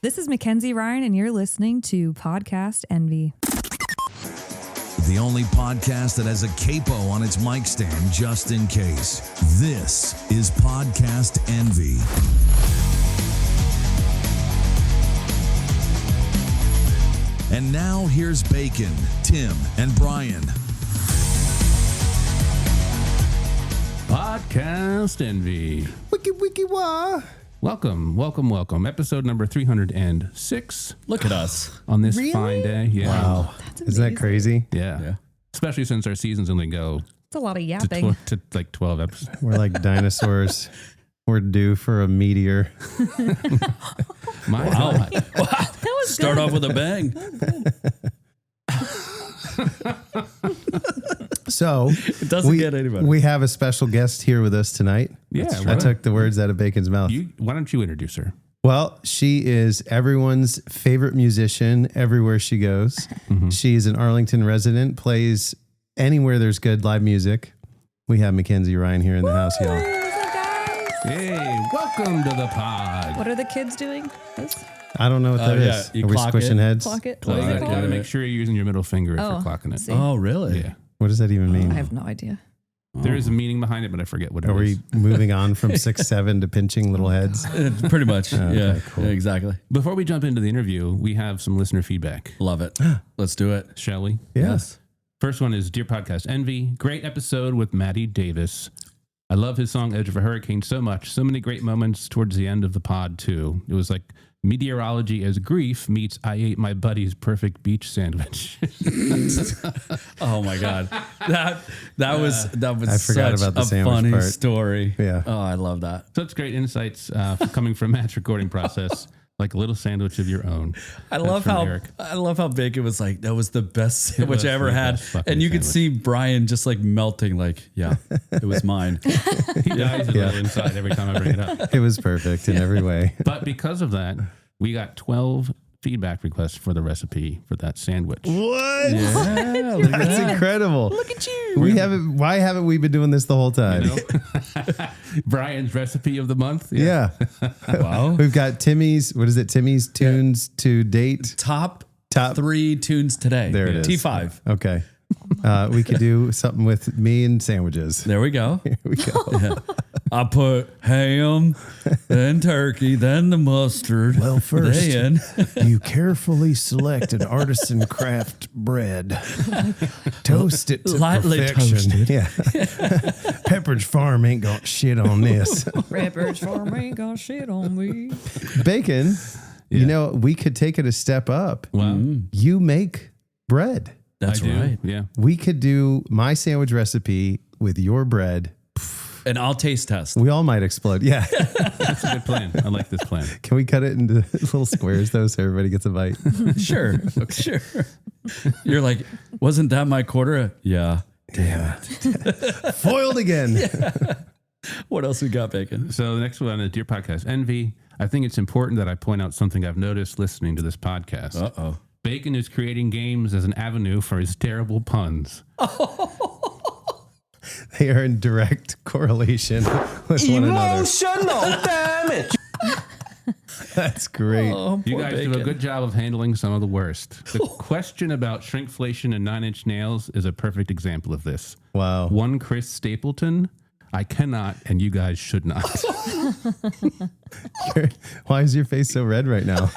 This is Mackenzie Ryan, and you're listening to PodcastNV. The only podcast that has a capo on its mic stand just in case. This is PodcastNV. And now here's Bacon, Tim, and Brian. PodcastNV. Wiki wah. Welcome. Episode number 306. Look at us. On this fine day. Yeah. Wow. Isn't that crazy? Yeah. Especially since our seasons only go It's a lot of yapping. to like 12 episodes. We're like dinosaurs. We're due for a meteor. My God. That was Start good. off with a bang. So It doesn't get any better. we have a special guest here with us tonight. Yeah, I right. took the words out of Bacon's mouth. Why don't you introduce her? Well, she is everyone's favorite musician everywhere she goes. Mm-hmm. She's an Arlington resident, plays anywhere there's good live music. We have Mackenzie Ryan here in the house, y'all. What's up, guys? Hey, welcome to the pod. What are the kids doing? This? I don't know what that is. you Are we clock squishing it. heads? Clock it? Well, What is you it gotta called? make sure you're using your middle finger if you're clocking it. see. Oh, really? Yeah. What does that even mean? I have no idea. There is a meaning behind it, but I forget what it Are is. we moving on from 6'7" to pinching little heads? Pretty much. Yeah. cool. Yeah, exactly. Before we jump into the interview, we have some listener feedback. Love it. Let's do it. Shall we? Yes. First one is Dear Podcast Envy. Great episode with Maddie Davis. I love his song Edge of a Hurricane so much. So many great moments towards the end of the pod, too. It was like meteorology as grief meets I ate my buddy's perfect beach sandwich. Oh my God. That was I forgot such about the a sandwich funny part. story. Yeah. Oh, I love that. Such great insights coming from Matt's recording process, like a little sandwich of your own. I That's love from how Eric. Bacon was like, that was the best sandwich was I ever the had. best fucking And you could sandwich. see Brian just like melting, like, yeah, it was mine. He dies a little inside every time I bring it up. It was perfect in every way. But because of that, we got 12 feedback requests for the recipe for that sandwich. What? Yeah, look at That's that. incredible. Look at you. Why haven't we been doing this the whole time? You know? Brian's recipe of the month. Yeah. Wow. We've got Timmy's, what is it? Timmy's tunes to date. Top Top 3 tunes today. There it is. T5. Okay. We could do something with me and sandwiches. There we go. Here we go. I put ham, then turkey, then the mustard. Well, first, then you carefully select an artisan craft bread. Toast it to Lightly perfection. toasted. Yeah. Pepperidge Farm ain't got shit on this. Redbirds for me, got shit on me. Bacon, you know, we could take it a step up. Wow. You make bread. that's I do. right. Yeah. We could do my sandwich recipe with your bread. And I'll taste test. We all might explode. Yeah. That's a good plan. I like this plan. Can we cut it into little squares though so everybody gets a bite? Sure. Sure. You're like, wasn't that my quarter? Yeah. Damn it. Foiled again. What else we got, Bacon? So the next one is Dear Podcast Envy. I think it's important that I point out something I've noticed listening to this podcast. Uh-oh. Bacon is creating games as an avenue for his terrible puns. They are in direct correlation with one another. Emotional damage. That's great. Oh, You poor guys Bacon. do a good job of handling some of the worst. The question about shrinkflation and 9 Inch Nails is a perfect example of this. Wow. One Chris Stapleton, I cannot and you guys should not. Why is your face so red right now?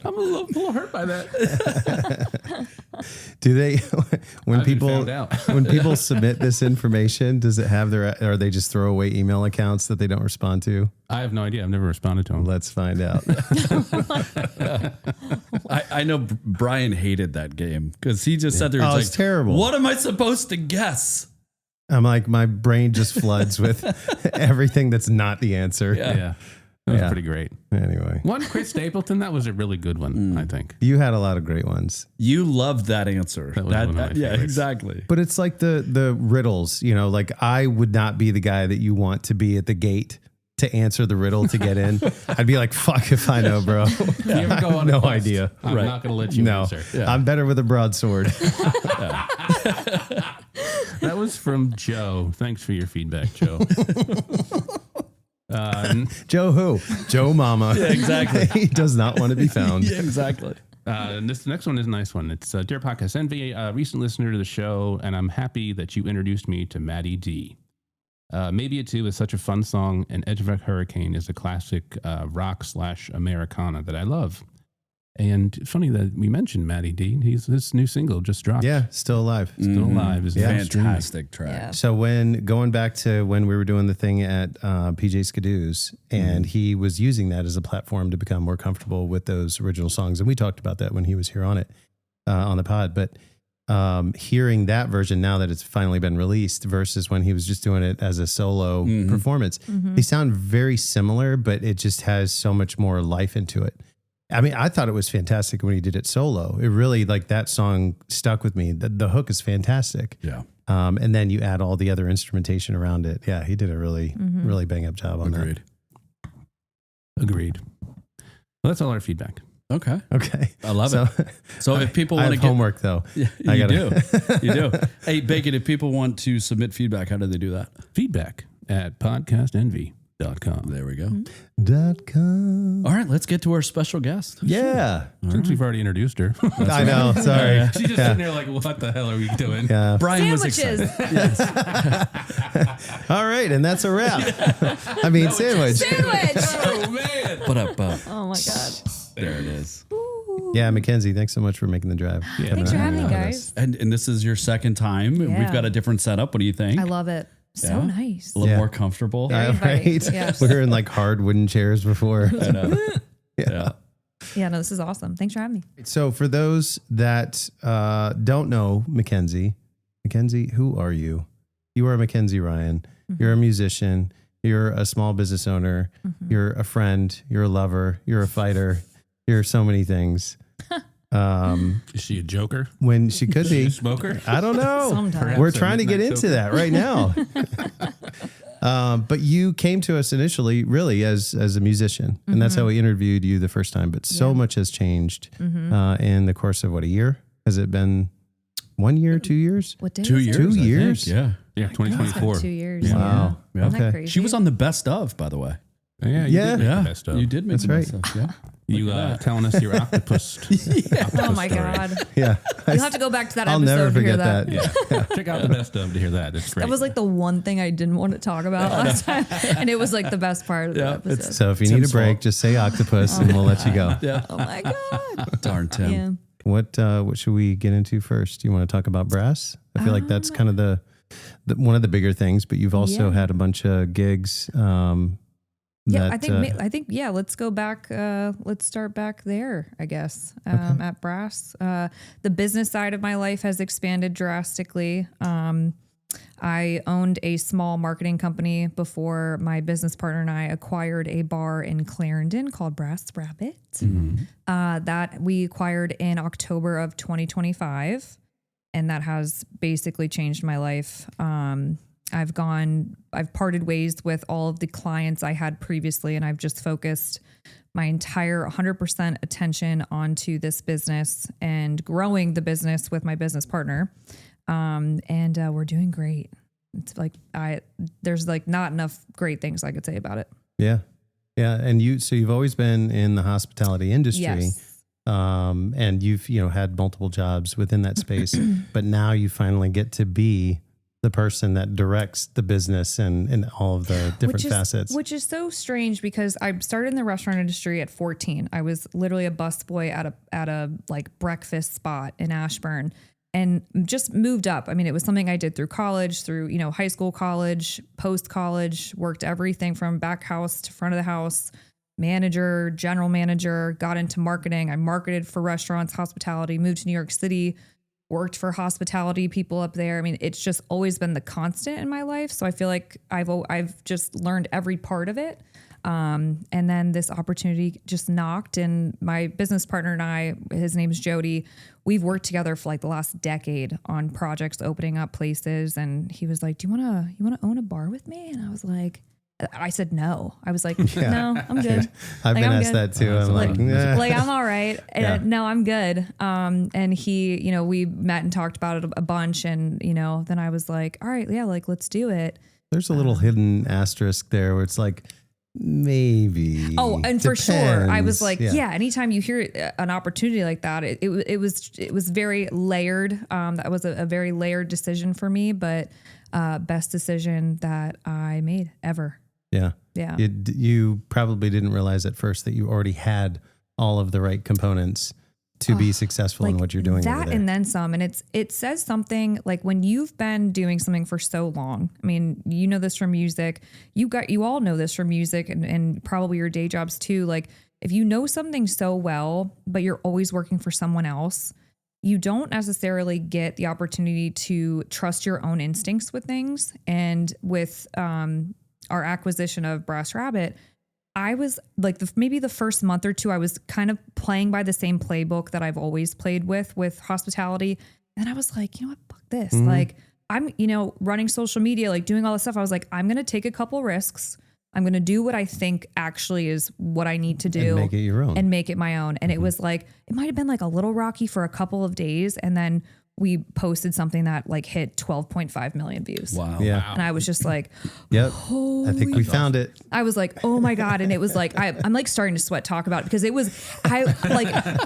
I'm a little hurt by that. Do they, when I've been people, found out. when people submit this information, does it have or they just throw away email accounts that they don't respond to? I have no idea. I've never responded to him. Let's find out. I know Brian hated that game because he just sat there and Oh, was it's like, terrible. What am I supposed to guess? I'm like, my brain just floods with everything that's not the answer. Yeah. That was Yeah. pretty great. Anyway, One Chris Stapleton, that was a really good one, I think. you had a lot of great ones. You loved that answer. That was one of my yeah, favorites. exactly. But it's like the riddles, you know, like I would not be the guy that you want to be at the gate to answer the riddle to get in. I'd be like, fuck if I know, bro. If you ever go on No a quest, idea. I'm Right. not going to let you No, answer. Yeah. I'm better with a broadsword. That was from Joe. Thanks for your feedback, Joe. Joe who? Joe Mama. Yeah, exactly. He does not want to be found. Yeah, exactly. And this next one is a nice one. It's Dear Podcast Envy, recent listener to the show, and I'm happy that you introduced me to Maddie D. Maybe It Too is such a fun song, and Edge of a Hurricane is a classic rock/Americana that I love. And funny that we mentioned Maddie D. His new single just dropped. Yeah, still alive. Still alive. Is Fantastic track. Yeah. So going back to when we were doing the thing at PJ Skidoo's, and he was using that as a platform to become more comfortable with those original songs, and we talked about that when he was here on it on the pod. But hearing that version now that it's finally been released versus when he was just doing it as a solo performance, they sound very similar, but it just has so much more life into it. I mean, I thought it was fantastic when he did it solo. It really, like, that song stuck with me. The hook is fantastic. Yeah. And then you add all the other instrumentation around it. Yeah, he did a really bang up job on Agreed. Agreed. Well, that's all our feedback. Okay. that. Okay. I love it. So if people I want to have get homework though. Yeah, I you gotta- do. You do. Hey, Bacon, if people want to submit feedback, how do they do that? Feedback at podcastenvy.com. There we go. .com. All right, let's get to our special guest. Yeah. Since we've already introduced her. I know. Sorry. She's just sitting there like, what the hell are we doing? Yeah. Brian was Sandwiches. excited. All right. And that's a wrap. I mean, sandwich. Sandwich. Oh, man. Oh my God. There it is. Yeah. Mackenzie, thanks so much for making the drive. Yeah, Thanks for man. having me, guys. And this is your second time. Yeah. We've got a different setup. What do you think? I love it. So Yeah? nice. A little Yeah. more comfortable. Very inviting. Right. Yes. We were in like hard wooden chairs before. I know. Yeah. Yeah, no, this is awesome. Thanks for having me. So for those that don't know Mackenzie, who are you? You are Mackenzie Ryan. You're a musician. You're a small business owner. You're a friend. You're a lover. You're a fighter. You're so many things. Is she a joker? When she could A be. smoker? I don't know. Sometimes. We're Perhaps a trying to get midnight into soaker. that right now. But you came to us initially really as a musician, and that's how we interviewed you the first time. But so much has changed in the course of, what, a year? Has it been 1 year, 2 years? What day 2 is it? years. 2 I think. years? Yeah. Yeah, It's been 2024. 2 years. Wow. Yeah. Isn't that Okay. crazy? She was on the best of, by the way. Yeah, Yeah. did make the best of. You did make That's the right. best of. Yeah. You Look at that. telling us your octopus. Oh my story. God. Yeah. You'll have to go back to that I'll episode never to hear forget that. that. Yeah. Check out the best of to hear that. It's great. That was like the one thing I didn't want to talk about last time. And it was like the best part of the episode. So if you Tim's need a break, fault. just say octopus and we'll let you go. Yeah. Oh my God. Darn Tim. Yeah. What should we get into first? Do you want to talk about brass? I feel like that's kind of the one of the bigger things, but you've also Yeah. had a bunch of gigs. Yeah, that, I think yeah. Let's go back. Let's start back there, I guess. At Brass, the business side of my life has expanded drastically. I owned a small marketing company before my business partner and I acquired a bar in Clarendon called Brass Rabbit. That we acquired in October of 2025, and that has basically changed my life. I've parted ways with all of the clients I had previously, and I've just focused my entire 100% attention onto this business and growing the business with my business partner. And we're doing great. It's like, there's like not enough great things I could say about it. Yeah. Yeah. And you've always been in the hospitality industry. Yes. And you've, had multiple jobs within that space, but now you finally get to be the person that directs the business and all of the different facets. Which is so strange because I started in the restaurant industry at 14. I was literally a busboy at a like breakfast spot in Ashburn and just moved up. I mean, it was something I did through college, through, high school, college, post college, worked everything from back house to front of the house, manager, general manager, got into marketing. I marketed for restaurants, hospitality, moved to New York City, worked for hospitality people up there. I mean, it's just always been the constant in my life. So I feel like I've just learned every part of it. And then this opportunity just knocked, and my business partner and I, his name's Jody, we've worked together for like the last decade on projects, opening up places. And he was like, "Do you want to own a bar with me?" And I said no. I was like, "No, I'm good." I've been I'm asked good. that too. I'm like, nah. Like, I'm all right. Yeah. No, I'm good. And he, we met and talked about it a bunch. And, then I was like, all right, yeah, like, let's do it. There's a little hidden asterisk there where it's like, maybe. Oh, and for sure, I was Depends. like, yeah. Anytime you hear an opportunity like that, it was very layered. That was a very layered decision for me, but best decision that I made ever. Yeah. Yeah. You probably didn't realize at first that you already had all of the right components to be successful in what you're doing over that there. and then some. And it says something like when you've been doing something for so long. I mean, you know this from music. You all know this from music and probably your day jobs too. Like if you know something so well, but you're always working for someone else, you don't necessarily get the opportunity to trust your own instincts with things. And with our acquisition of Brass Rabbit, I was like maybe the first month or two, I was kind of playing by the same playbook that I've always played with hospitality. And I was like, you know what, fuck this. Like I'm, running social media, like doing all this stuff. I was like, I'm going to take a couple risks. I'm going to do what I think actually is what I need to do. And make it your own. And make it my own. And it was like, it might've been like a little rocky for a couple of days. And then we posted something that like hit 12.5 million views. Wow. Yeah. And I was just like, Yep. I think we found it. I was like, oh my God. And it was like, I'm like starting to sweat talk about it because it was,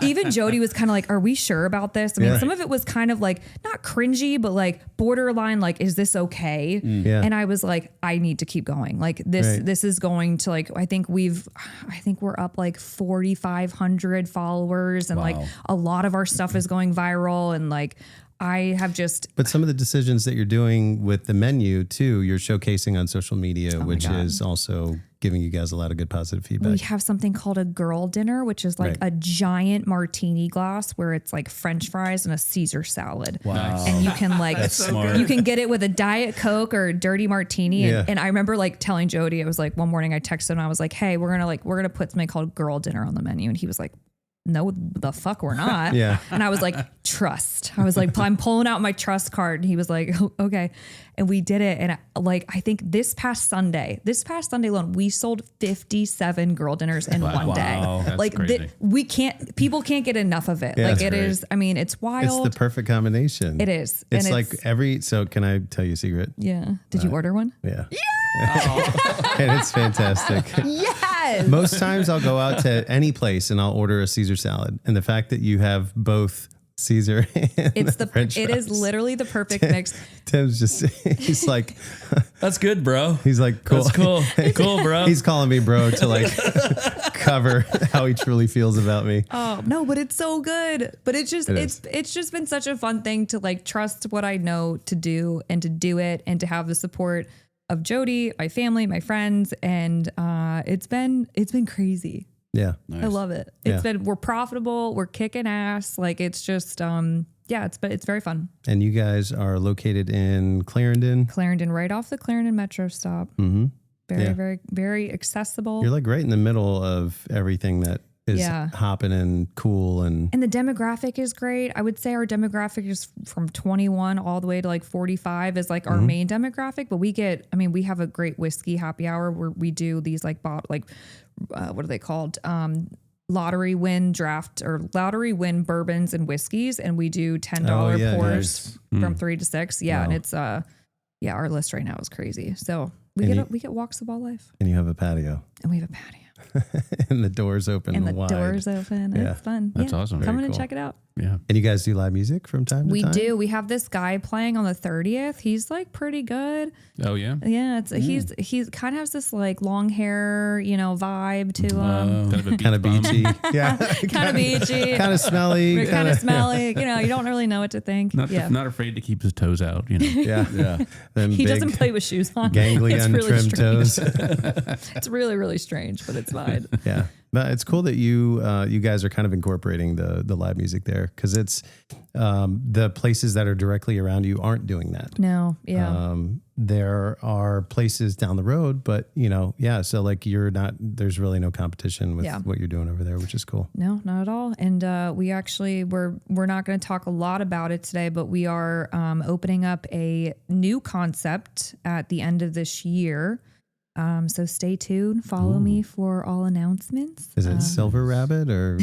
even Jody was kind of like, are we sure about this? I mean, some of it was kind of like not cringy, but like borderline, like, is this okay? Yeah. And I was like, I need to keep going. Like this is going to like, I think we're up like 4,500 followers and like a lot of our stuff is going viral. And like, I have just... But some of the decisions that you're doing with the menu too, you're showcasing on social media, which is also giving you guys a lot of good positive feedback. We have something called a girl dinner, which is like a giant martini glass where it's like French fries and a Caesar salad. Wow. And you can like, smart. you can get it with a Diet Coke or a dirty martini. And I remember like telling Jody, it was like one morning I texted him and I was like, hey, we're going to put something called girl dinner on the menu. And he was like, no, the fuck we're not. Yeah. And I was like, trust. I was like, I'm pulling out my trust card. And he was like, oh, okay. And we did it. And I think this past Sunday alone, we sold 57 girl dinners in one day. That's like crazy. people can't get enough of it. Yeah, like that's it great. is, I mean, it's wild. It's the perfect combination. It is. It's And like so can I tell you a secret? yeah. Did you order one? Yeah. And it's fantastic. Yes. Most times I'll go out to any place and I'll order a Caesar salad. And the fact that you have both Caesar and It's French it is fries. literally the perfect mix. Tim's just, he's like, That's good, bro. he's like, cool. That's cool. Cool, bro. He's calling me bro to like cover how he truly feels about me. Oh no, but it's so good. But it's just it's just been such a fun thing to like trust what I know to do and to do it and to have the support of Jody, my family, my friends, and it's been crazy. Yeah. I love it. We're profitable, we're kicking ass. Like it's just it's very fun. And you guys are located in Clarendon. Clarendon, right off the Clarendon Metro stop. Mm-hmm. Very, very accessible. You're like right in the middle of everything that is hopping and cool and the demographic is great. I would say our demographic is from 21 all the way to like 45 is like our main demographic. But we have a great whiskey happy hour where we do these like what are they called? Lottery win bourbons and whiskeys. And we do $10 pours from 3 to 6. Yeah. Wow. And it's, our list right now is crazy. So we get walks of all life. And you have a patio. And we have a patio. And the doors open and the wide. doors open. Yeah. It's fun. That's awesome. Come in Very and cool. check it out. Yeah. And you guys do live music from time to time? We do. We have this guy playing on the 30th. He's like pretty good. Oh yeah. Yeah. He's kind of has this like long hair, vibe to him. Kind of beachy. Yeah. Kind of beachy. Kind of smelly. Kind of smelly. You don't really know what to think. Not afraid to keep his toes out. Yeah. Yeah. He doesn't play with shoes on. Gangly, It's really untrimmed strange. toes. It's really, really strange, but it's fine. Yeah. But it's cool that you guys are kind of incorporating the live music there because it's the places that are directly around you aren't doing that. No. Yeah. There are places down the road, but so like there's really no competition with what you're doing over there, which is cool. No, not at all. And we actually, we're not going to talk a lot about it today, but we are opening up a new concept at the end of this year. So stay tuned. Follow me for all announcements. Is it Silver Rabbit or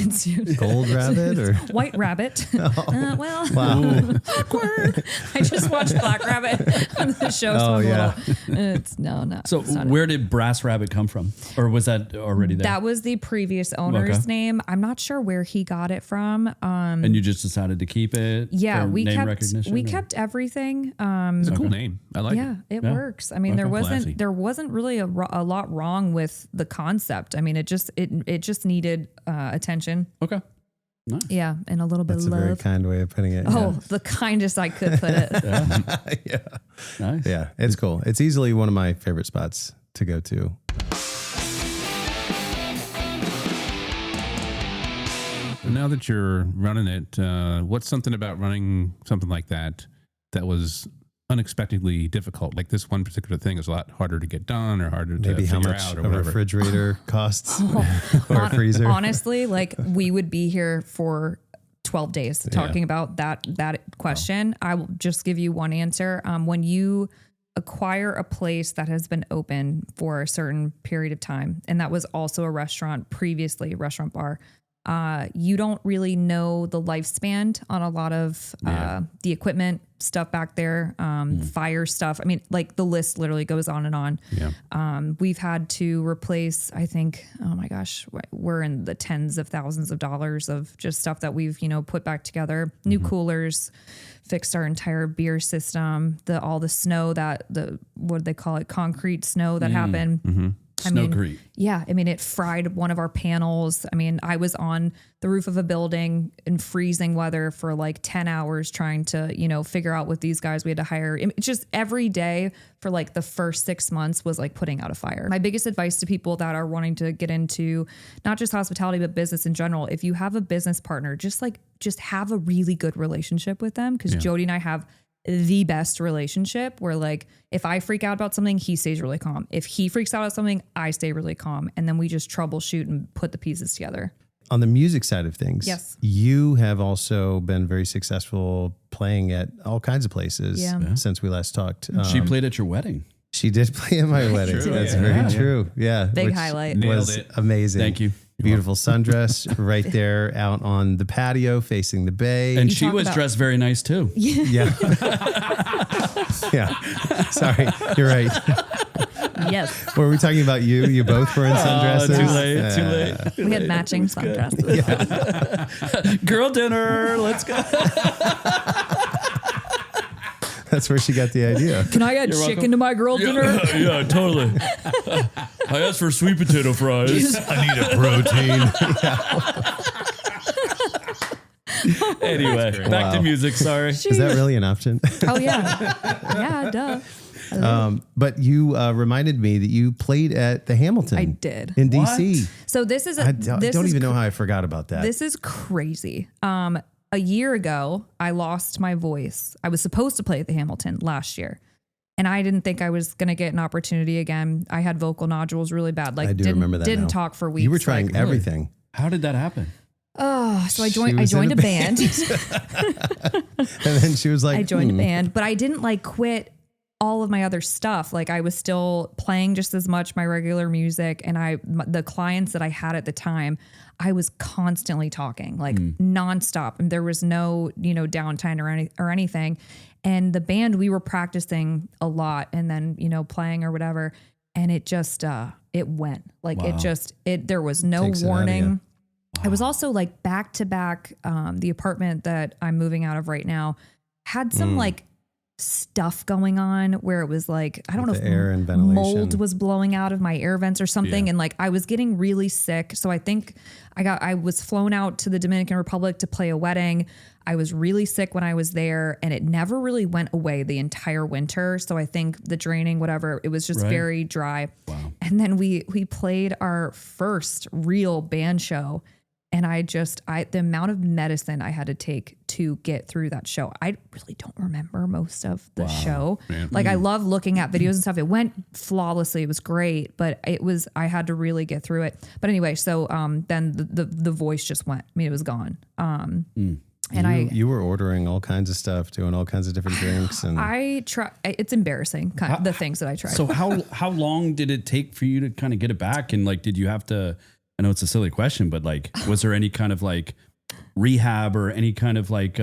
Gold Rabbit or White Rabbit? Well, wow? awkward. I just watched Black Rabbit on the show. So I'm a little, it's no. So where did Brass Rabbit come from? Or was that already there? That was the previous owner's name. I'm not sure where he got it from. And you just decided to keep it? Yeah, for we name kept recognition, kept everything. It's a cool name. I like it. It works. I mean, Classy. there wasn't really a lot wrong with the concept. I mean, it just needed attention. Okay. Nice. Yeah, and a little bit That's of a love. very kind way of putting it. Oh, the kindest I could put it. Yeah. Nice. Yeah, it's cool. It's easily one of my favorite spots to go to. Now that you're running it, what's something about running something like that was unexpectedly difficult? Like this one particular thing is a lot harder to get done or harder Maybe to how figure much out or a whatever. refrigerator costs or a freezer. Honestly, like we would be here for 12 days talking about that question. I will just give you one answer. When you acquire a place that has been open for a certain period of time, and that was also a restaurant previously, a restaurant bar, you don't really know the lifespan on a lot of the equipment stuff back there, fire stuff. I mean, like the list literally goes on and on. Yeah. We've had to replace, I think, oh my gosh, we're in the tens of thousands of dollars of just stuff that we've, put back together. New coolers, fixed our entire beer system, all the snow what do they call it? Concrete snow that happened. Snowcrete. Yeah. I mean, it fried one of our panels. I mean, I was on the roof of a building in freezing weather for like 10 hours trying to, figure out what these guys we had to hire. It's just every day for like the first 6 months was like putting out a fire. My biggest advice to people that are wanting to get into not just hospitality, but business in general, if you have a business partner, just have a really good relationship with them. Cause Jody and I have the best relationship where like if I freak out about something, he stays really calm. If he freaks out about something, I stay really calm. And then we just troubleshoot and put the pieces together. On the music side of things, yes, you have also been very successful playing at all kinds of places since we last talked. She played at your wedding. She did play at my wedding. True. That's very true. Yeah. Big highlight. Was Nailed it. amazing. Thank you. Beautiful sundress right there out on the patio facing the bay. And she was dressed very nice too. Yeah. Yeah. Sorry. You're right. Yes. Were we talking about you? You both were in sundresses? Too late. We had matching sundresses. Girl dinner. Let's go. That's where she got the idea. Can I add chicken to my girl dinner? Yeah, totally. I asked for sweet potato fries. I need a protein. Anyway, back to music. Sorry. Is that really an option? Oh yeah. Yeah, duh. But you reminded me that you played at the Hamilton. I did. In DC. So this is I don't even know how I forgot about that. This is crazy. A year ago, I lost my voice. I was supposed to play at the Hamilton last year, and I didn't think I was going to get an opportunity again. I had vocal nodules really bad. Like I do remember that. Didn't now. talk for weeks. You were trying everything. How did that happen? Oh, so I joined a band. And then she was like, I joined a band, but I didn't like quit all of my other stuff. Like I was still playing just as much my regular music, and the clients that I had at the time, I was constantly talking like nonstop, and there was no, downtime or anything. And the band, we were practicing a lot and then, playing or whatever. And it just, it went like, there was no Takes it out of warning. you. I was also like back to back, the apartment that I'm moving out of right now had some like stuff going on where it was like, I don't know if air and ventilation. mold was blowing out of my air vents or something. Yeah. And like, I was getting really sick. So I think I was flown out to the Dominican Republic to play a wedding. I was really sick when I was there, and it never really went away the entire winter. So I think the draining, whatever, it was just very dry. Wow. And then we played our first real band show. And the amount of medicine I had to take to get through that show, I really don't remember most of the show. Man. Like I love looking at videos and stuff. It went flawlessly. It was great, but I had to really get through it. But anyway, so then the voice just went. I mean, it was gone. And you were ordering all kinds of stuff, doing all kinds of different drinks, and I try. It's embarrassing, the things that I tried. So how long did it take for you to kind of get it back? And like, did you have to? I know it's a silly question, but like, was there any kind of like rehab or any kind of like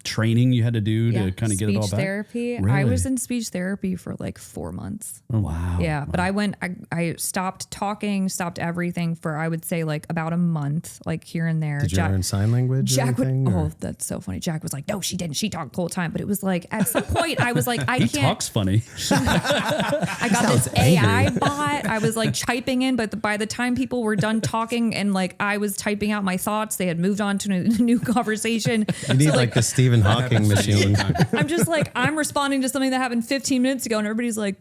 training you had to do to kind of get it all back? Speech therapy. Really? I was in speech therapy for like 4 months. Oh, wow. Yeah, but I stopped talking, stopped everything for, I would say, like about a month, like here and there. did you learn sign language? Jack or anything, oh, that's so funny. Jack was like, no, she didn't. She talked the whole time. But it was like, at some point, I was like, I He can't. talks funny. I got this AI bot. I was like typing in, but by the time people were done talking and like I was typing out my thoughts, they had moved on to a new conversation. You need like the Stephen Hawking machine. I'm just like, I'm responding to something that happened 15 minutes ago and everybody's like,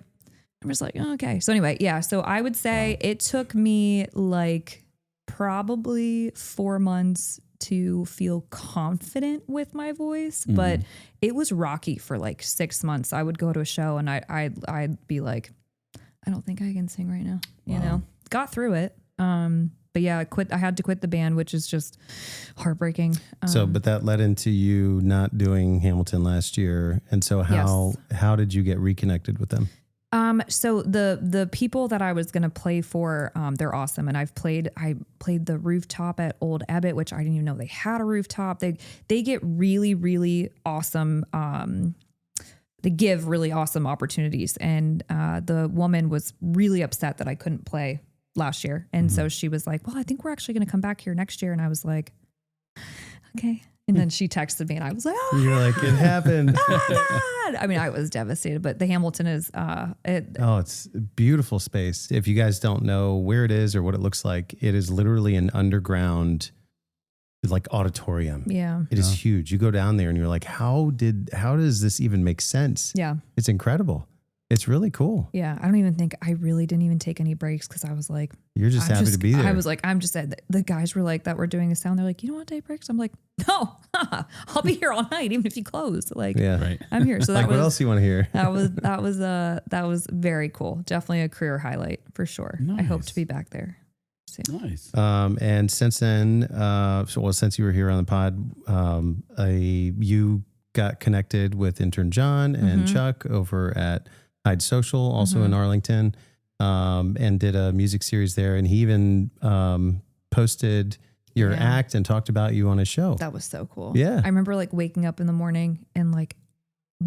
I'm just like, oh, okay. So anyway, yeah. So I would say it took me like probably 4 months to feel confident with my voice, but it was rocky for like 6 months. I would go to a show and I'd be like, I don't think I can sing right now. You know, got through it. But yeah, I had to quit the band, which is just heartbreaking. But that led into you not doing Hamilton last year. And so how did you get reconnected with them? So the people that I was going to play for, they're awesome. And I played the rooftop at Old Ebbitt, which I didn't even know they had a rooftop. They get really, really awesome, they give really awesome opportunities. And, the woman was really upset that I couldn't play last year. And so she was like, well, I think we're actually going to come back here next year. And I was like, okay. And then she texted me and I was like, oh, You're like, it happened. oh my God. I mean, I was devastated, but the Hamilton is, It's a beautiful space. If you guys don't know where it is or what it looks like, it is literally an underground like auditorium. yeah. It is huge. You go down there and you're like, how does this even make sense? Yeah. It's incredible. It's really cool. Yeah. I really didn't even take any breaks. Cause I was like, You're just happy to be there. I was like, the guys were like, that were doing the sound. They're like, you don't want to take breaks? I'm like, no, I'll be here all night, even if you close. Like, yeah. Right. I'm here. So Like, that was, what else you want to hear? that was very cool. Definitely a career highlight for sure. I hope to be back there soon. Nice. And since then, since you were here on the pod, you got connected with intern John and Chuck over at Hyde Social, also in Arlington, and did a music series there. And he even posted your act and talked about you on his show. That was so cool. Yeah. I remember like waking up in the morning and like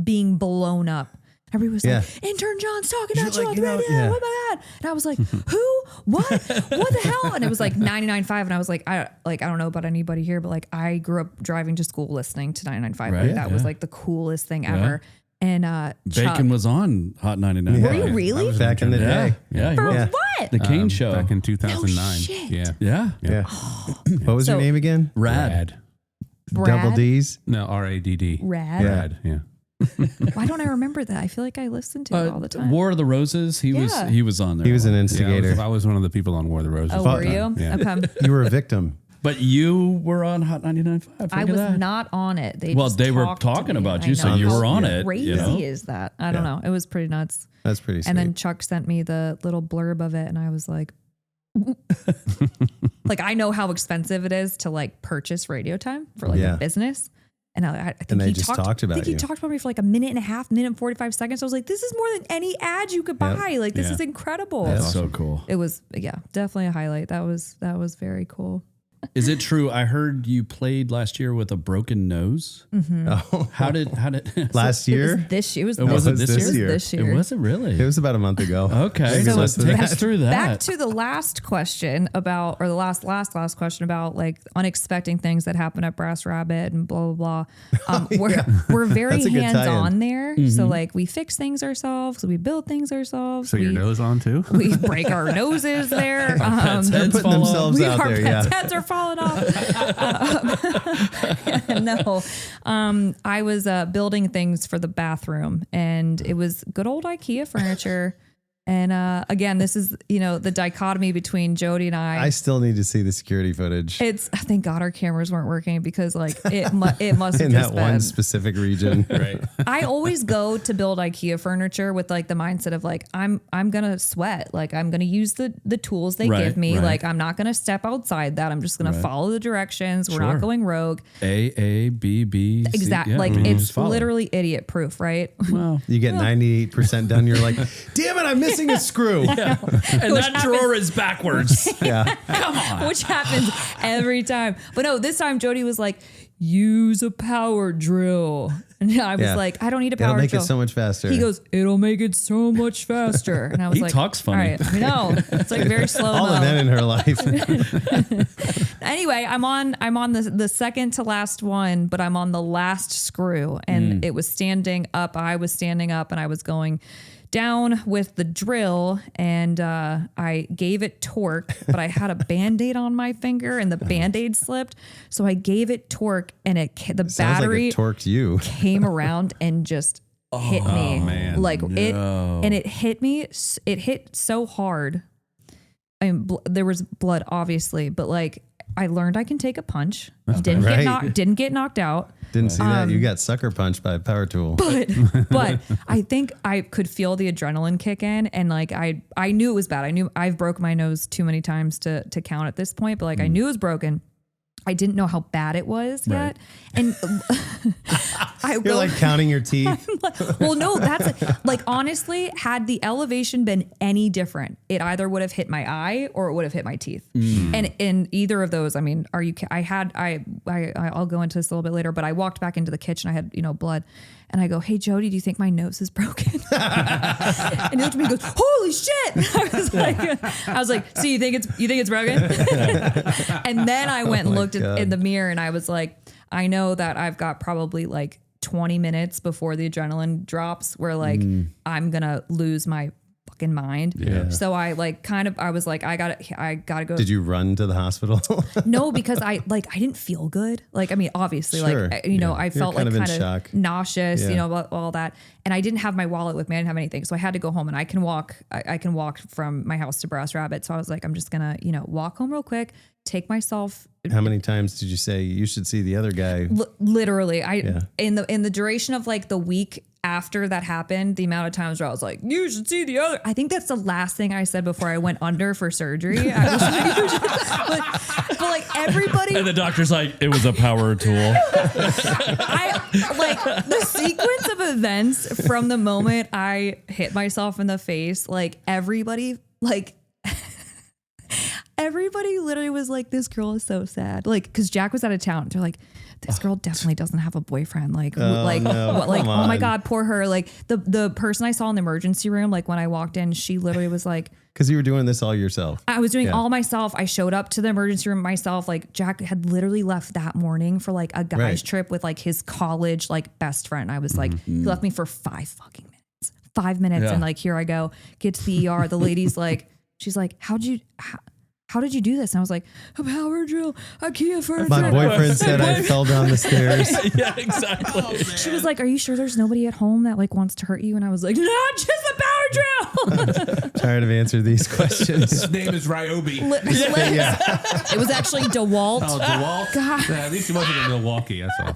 being blown up. Everybody was like, intern John's talking about you on the radio. Oh my God. And I was like, who? What? What the hell? And it was like 99.5. And I was like, I don't know about anybody here, but like I grew up driving to school listening to 99.5. Right, That was like the coolest thing ever. And Bacon was on Hot 99. Were you really? Back in the day. Yeah, he For was. what? The Kane Show. Back in 2009. No shit. Yeah. Yeah. Yeah. What was your name again? Rad. Brad? Double D's? No, RADD. Rad. Yeah. Rad. Yeah. Why don't I remember that? I feel like I listened to it all the time. War of the Roses. He was on there. He was an Yeah, instigator. I was one of the people on War of the Roses. Oh, at were the you? time. Yeah. Okay. You were a victim. But you were on Hot 99.5. I was not on it. They were talked to talking me. about I you, know. so you were on How it. Crazy You know? is that? I don't know. It was pretty nuts. That's pretty sweet. And then Chuck sent me the little blurb of it, and I was like, like I know how expensive it is to like purchase radio time for like a business. And I think And they he just talked about I think he you. talked about me for like a minute and a half, minute and 45 seconds. I was like, this is more than any ad you could buy. Like this is incredible. That's so cool. It was, definitely a highlight. That was very cool. Is it true? I heard you played last year with a broken nose. Oh. How did Last year? This year was Was it this this year? year? This year. It wasn't really. It was about a month ago. Okay, Maybe so less than take that. us through that. Back to the last question about, or the last question about like unexpected things that happen at Brass Rabbit and blah, blah, blah. We're very That's a good hands-on there. So like we fix things ourselves. We build things ourselves. So your nose on too? We break our noses there. Pets' They're heads putting fall off. themselves out Our there. pets' Yeah. heads are falling off. No, I was building things for the bathroom, and it was good old IKEA furniture. And again, this is, the dichotomy between Jody and I. I still need to see the security footage. Thank God our cameras weren't working because like it must have in just that one been. specific region. Right. I always go to build IKEA furniture with like the mindset of like, I'm going to sweat. Like I'm going to use the tools they give me. Like I'm not going to step outside that. I'm just going to follow the directions. We're not going rogue. A, B, B, C. Exactly. Yeah, like just it's follow. literally idiot proof, right? Well, You get 98% done. You're like, damn it, I'm missing a screw. and that drawer is backwards. Yeah. Come on. Which happens every time. But no, this time Jody was like, use a power drill. And I was like, I don't need a power It'll make drill. it so much faster. He goes, it'll make it so much faster. And I was He like, talks funny. All right, I know. It's like very slow. all the men in her life. Anyway, I'm on the second to last one, but I'm on the last screw, and it was standing up. I was standing up, and I was going down with the drill, and I gave it torque, but I had a Band-Aid on my finger, and the Band-Aid slipped, so I gave it torque, and the Sounds battery like it torqued you. came around and just hit me. man. Like it hit me. It hit so hard. I mean, there was blood, obviously, but like I learned I can take a punch. Didn't get knocked out. Didn't see that. You got sucker punched by a power tool. But I think I could feel the adrenaline kick in, and like I knew it was bad. I knew I've broke my nose too many times to count at this point, but like I knew it was broken. I didn't know how bad it was yet. And You're like counting your teeth. well, no, that's like, honestly, had the elevation been any different, it either would have hit my eye or it would have hit my teeth. And in either of those, I mean, I'll go into this a little bit later, but I walked back into the kitchen. I had, blood, and I go, hey, Jody, do you think my nose is broken? And he looked at me and goes, holy shit. I was like, so you think it's broken? And then I went and looked in the mirror, and I was like, I know that I've got probably like 20 minutes before the adrenaline drops where like I'm going to lose my fucking mind. Yeah. So I was like, I gotta go. Did you run to the hospital? No, because I didn't feel good. Like, I mean, obviously, Sure. I felt kind like of in shock. nauseous, all that. And I didn't have my wallet with me. I didn't have anything. So I had to go home, and I can walk from my house to Brass Rabbit. So I was like, I'm just gonna, walk home real quick, take myself. How many times did you say you should see the other guy? Literally, in the duration of like the week after that happened, the amount of times where I was like, you should see the other. I think that's the last thing I said before I went under for surgery. I was like, you should, but like everybody. And the doctor's like, it was a power tool. The sequence of events from the moment I hit myself in the face, like everybody literally was like, this girl is so sad. Like, cause Jack was out of town. They're like, this girl definitely doesn't have a boyfriend. Like, oh my God, poor her. Like the person I saw in the emergency room, like when I walked in, she literally was like, because you were doing this all yourself. I was doing all myself. I showed up to the emergency room myself. Like Jack had literally left that morning for like a guy's trip with like his college, like best friend. I was like, he left me for 5 fucking minutes, 5 minutes. Yeah. And like, here I go, get to the ER. The lady's like, she's like, how did you do this? And I was like, a power drill, IKEA furniture. My boyfriend said I fell down the stairs. Yeah, exactly. She was like, are you sure there's nobody at home that like wants to hurt you? And I was like, not just a power drill. Tired of answering these questions. His name is Ryobi. It was actually DeWalt. Oh, DeWalt? God. At least he wasn't in Milwaukee, that's all.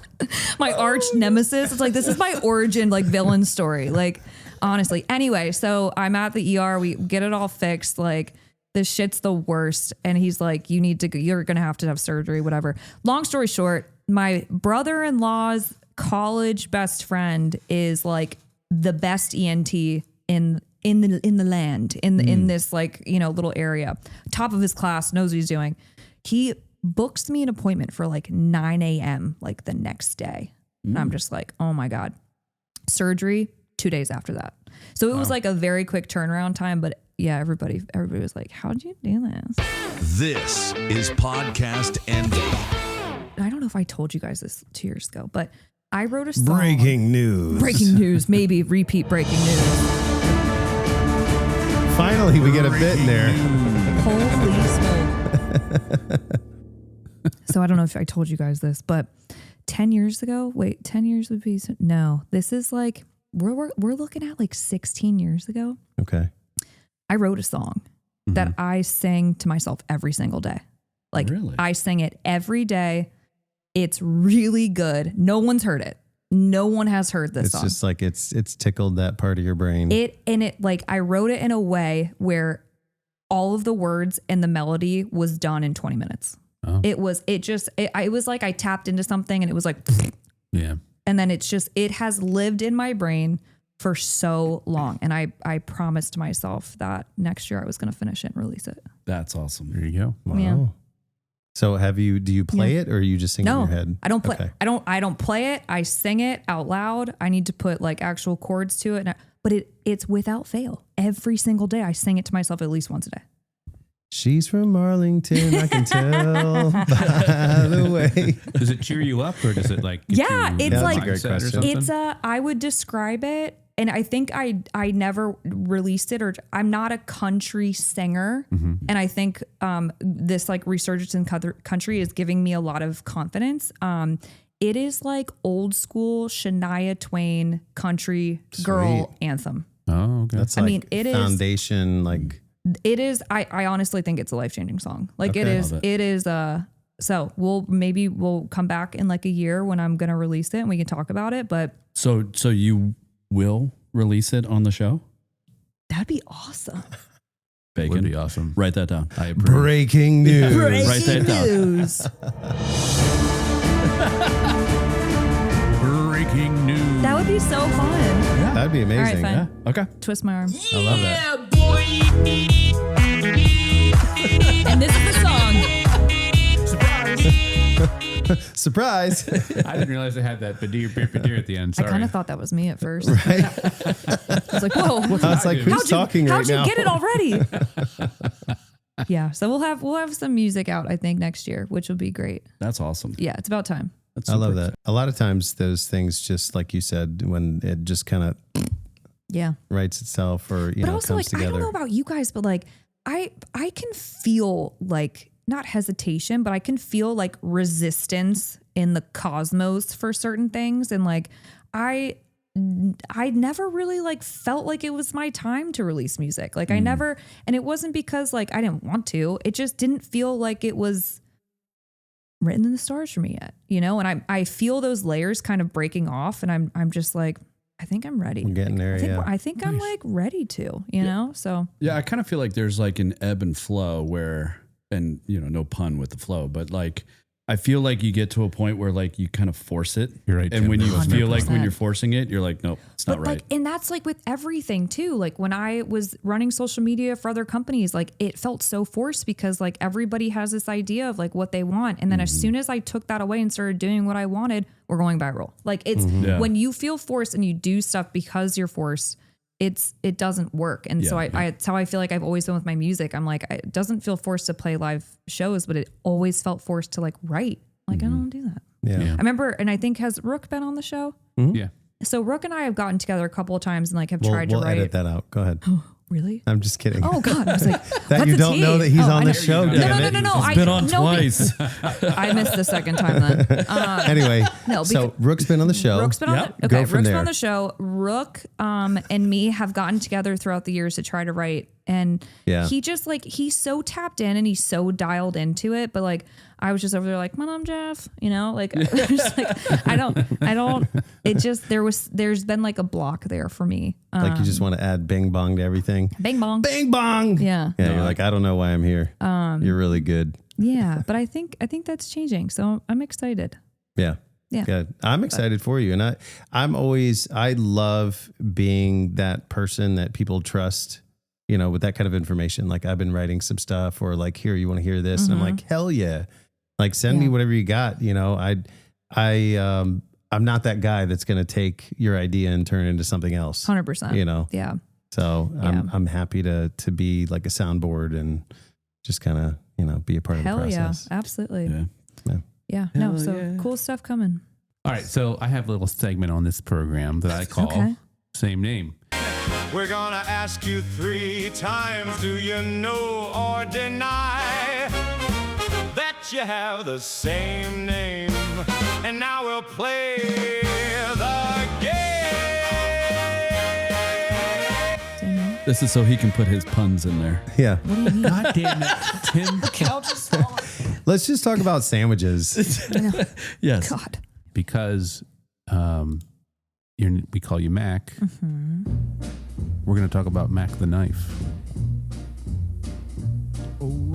My arch nemesis. It's like, this is my origin, like villain story. Like, honestly. Anyway, so I'm at the ER. We get it all fixed. Like, this shit's the worst. And he's like, you're going to have surgery, whatever. Long story short, my brother-in-law's college best friend is like the best ENT in the land, in this like, little area, top of his class, knows what he's doing. He books me an appointment for like 9 a.m. like the next day. And I'm just like, oh my God. Surgery 2 days after that. So it was like a very quick turnaround time, but yeah, everybody was like, how'd you do this? This is Podcast NV. I don't know if I told you guys this 2 years ago, but I wrote a song. Breaking news. Maybe repeat breaking news. Finally, we get a bit in there. Holy smoke. So I don't know if I told you guys this, but 10 years ago, 10 years would be, no, this is like, we're looking at like 16 years ago. Okay. I wrote a song that I sang to myself every single day. Like Really? I sing it every day. It's really good. No one's heard it. No one has heard this song. It's just like it's tickled that part of your brain. I wrote it in a way where all of the words and the melody was done in 20 minutes. Oh. It was like I tapped into something and it was like, Yeah. and then it has lived in my brain for so long. And I promised myself that next year I was going to finish it and release it. That's awesome. There you go. Wow. Yeah. So do you play it or you just sing it in No, your head? I don't play. Okay. I don't play it. I sing it out loud. I need to put like actual chords to it. But it's without fail. Every single day I sing it to myself at least once a day. She's from Arlington, I can tell by the way. Does it cheer you up or does it like? Yeah, it's That's like a great question. it's I would describe it, and I think I never released it, or I'm not a country singer, and I think this like resurgence in country is giving me a lot of confidence. It is like old school Shania Twain country girl anthem. Oh, okay. That's I like mean, it is- foundation, like It is. I honestly think it's a life-changing song. Like Okay. it is. Love it. It is. So we'll come back in like a year when I'm gonna release it and we can talk about it. But So you will release it on the show? that'd be awesome. Bacon. Would be awesome. Write that down. I approve. breaking news. Write that down. News. Breaking news. That would be so fun. That'd be amazing. All right, fine. Yeah. Okay. Twist my arm. I love that. And this is the song. Surprise. I didn't realize they had that Badir at the end. I Sorry. kind of thought that was me at first. Right? I was like, whoa. I was like, who's talking right how'd you now? get it already? Yeah. So we'll have some music out, I think, next year, which will be great. That's awesome. Yeah. It's about time. That's I love super that. A lot of times those things, just like you said, when it just kind of Yeah. writes itself or, But also, comes like, I don't together. know about you guys, but like, I can feel like not hesitation, but I can feel like resistance in the cosmos for certain things. And like, I never really like felt like it was my time to release music. Like I never, and it wasn't because like I didn't want to, it just didn't feel like it was written in the stars for me yet, and I feel those layers kind of breaking off and I'm just like, I think I'm ready. We're getting there, I think I'm like ready to, so. Yeah, I kind of feel like there's like an ebb and flow where, and no pun with the flow, but like I feel like you get to a point where like you kind of force it. You're right, And Tim. when you feel like 100%. when you're forcing it, you're like, nope, it's not But right. like, and that's like with everything too. Like when I was running social media for other companies, like it felt so forced because like everybody has this idea of like what they want. And then as soon as I took that away and started doing what I wanted, we're going viral. Like it's Yeah. when you feel forced and you do stuff because you're forced, it doesn't work. And so it's how I feel like I've always been with my music. I'm like, it doesn't feel forced to play live shows, but it always felt forced to like write. Like I don't do that. Yeah. Yeah. I remember, and I think has Rook been on the show? Yeah. So Rook and I have gotten together a couple of times and like have We'll tried to write. edit that out. Go ahead. Really? I'm just kidding. Oh God! I was like, that what's you a don't tea? know that he's Oh, on I the know. show. No, damn no, it. no, no, no. He's been on no, twice. I missed the second time then. Anyway, No, so Rook's been on the show. Rook's been on. Yep. Okay, Go Rook's from been there. on the show. Rook and me have gotten together throughout the years to try to write, and Yeah. he just like he's so tapped in and he's so dialed into it. But like I was just over there like, "Come on, Jeff," like just like I don't. It just there's been like a block there for me. Like you just want to add bing bong to everything. Bang bong. Bing bong. Yeah. Yeah. You're like, I don't know why I'm here. You're really good. Yeah, but I think that's changing. So I'm excited. Yeah. Yeah. Good. I'm excited for you. And I love being that person that people trust, with that kind of information. Like I've been writing some stuff or like, here, you want to hear this? And I'm like, hell yeah. Like send me whatever you got. I'm not that guy that's going to take your idea and turn it into something else. 100%. Yeah. So I'm happy to be like a soundboard and just kind of, be a part of the Hell yeah. process. Absolutely. Yeah. Yeah. No, so cool stuff coming. All right. So I have a little segment on this program that I call Okay. Same Name. We're gonna ask you 3 times, do you know or deny that you have the same name? And now we'll play the game. This is so he can put his puns in there. Yeah. What do you mean? God damn it, Tim. Let's just talk about sandwiches. Yes. God. Because we call you Mac. We're going to talk about Mack the knife.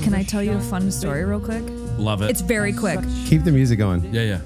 Can I tell you a fun story real quick? Love it. It's very quick. Keep the music going. Yeah.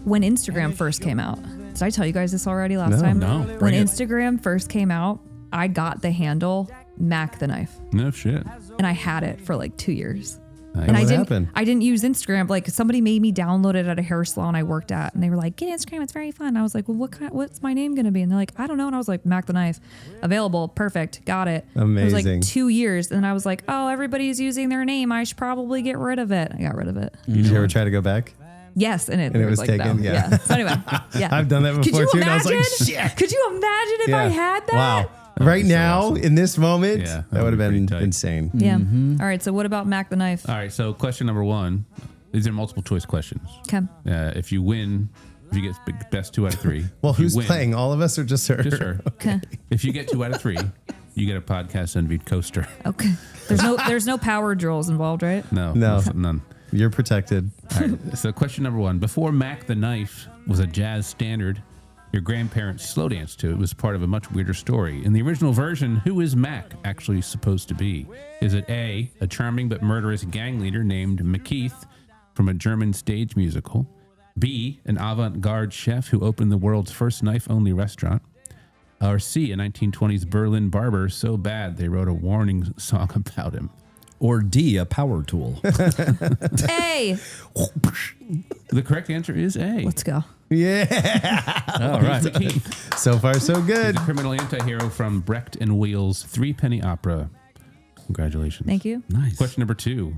When Instagram first came out, did I tell you guys this already last time? No. When Bring it. Instagram first came out, I got the handle Mack the knife, No shit. and I had it for like 2 years. Nice. And what I didn't. happened? I didn't use Instagram. Like somebody made me download it at a hair salon I worked at, and they were like, "Get Instagram. It's very fun." I was like, "Well, what's my name gonna be?" And they're like, "I don't know." And I was like, "Mack the knife, available, perfect, got it." It was Amazing. like 2 years, and I was like, "Oh, everybody's using their name. I should probably get rid of it." I got rid of it. Did you ever try to go back? Yes, and it was like taken, no. yeah. So anyway, yeah. I've done that Could before you too. And I was imagine? like, shit. Could you imagine if I had that? Wow. That Right would be so now, awesome. in this moment, Yeah, that would have be been pretty tight. insane. Yeah. Mm-hmm. All right. So what about Mack the knife? All right, so question number 1. These are multiple choice questions. Okay. If you win, if you get best 2 out of 3. Well, if you who's win- playing? All of us or just her? Just her. Okay. If you get 2 out of 3, you get a PodcastNV coaster. Okay. There's no power drills involved, right? No. No. None. You're protected. All right, so question number 1. Before Mack the knife was a jazz standard, your grandparents slow danced to it. It was part of a much weirder story. In the original version, who is Mack actually supposed to be? Is it A, a charming but murderous gang leader named McKeith from a German stage musical? B, an avant-garde chef who opened the world's first knife-only restaurant? Or C, a 1920s Berlin barber so bad they wrote a warning song about him? Or D, a power tool. A. The correct answer is A. Let's go. Yeah. All right. McKeith. So far, so good. The criminal anti-hero from Brecht and Wheel's Threepenny Opera. Congratulations. Thank you. Nice. Question number 2.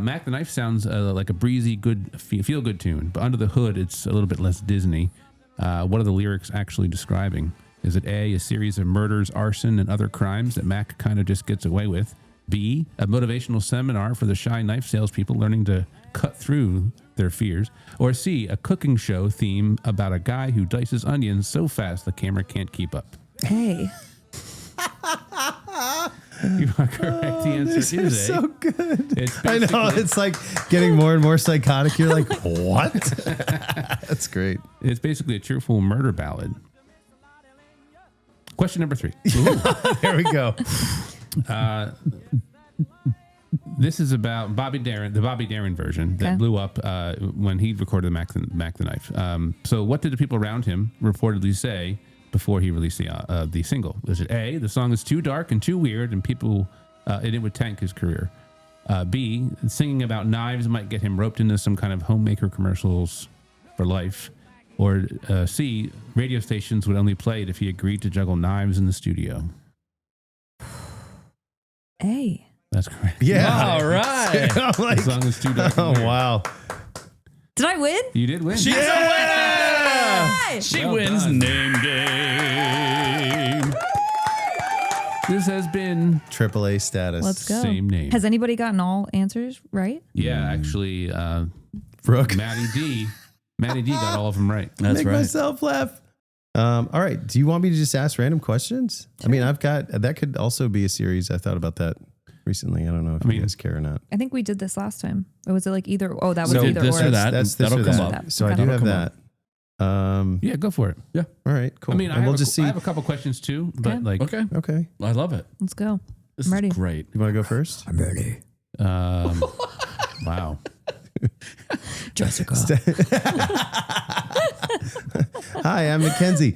Mack the Knife sounds like a breezy, good feel-good tune, but under the hood, it's a little bit less Disney. What are the lyrics actually describing? Is it A, a series of murders, arson, and other crimes that Mack kind of just gets away with? B, a motivational seminar for the shy knife salespeople learning to cut through their fears? Or C, a cooking show theme about a guy who dices onions so fast the camera can't keep up? A. You are correct. The answer This is is A. so good. It's I know. basically- It's like getting more and more psychotic. You're like, what? That's great. It's basically a cheerful murder ballad. Question number 3. There we go. This is about Bobby Darin, the Bobby Darin version that Okay. blew up when he recorded Mack the Knife. So what did the people around him reportedly say before he released the single? Was it A, the song is too dark and too weird and it would tank his career? B, singing about knives might get him roped into some kind of homemaker commercials for life? Or C, radio stations would only play it if he agreed to juggle knives in the studio? A. That's correct. Yeah. All right. I'm like, The song is too dark. oh, and weird. wow. Did I win? You did win. She's a winner. Yay! She Well wins done. name game. This has been AAA status. Let's go. Same name. Has anybody gotten all answers right? Yeah, actually, Brooke. Maddie D got all of them right. That's Make right. myself laugh. All right. Do you want me to just ask random questions? I mean, I've got, that could also be a series. I thought about that recently. I don't know if you guys care or not. I think we did this last time. Or was it like either? Oh, that was So either this or. or that. That's this That'll or come that. up. So I Okay. do That'll have come that. Yeah, go for it. Yeah. All right, cool. I mean, and we'll have just see. I have a couple questions too, but Okay. like, Okay. Okay. I love it. Let's go. This I'm ready. is great. You want to go first? I'm ready. wow. Jessica. Hi, I'm Mackenzie.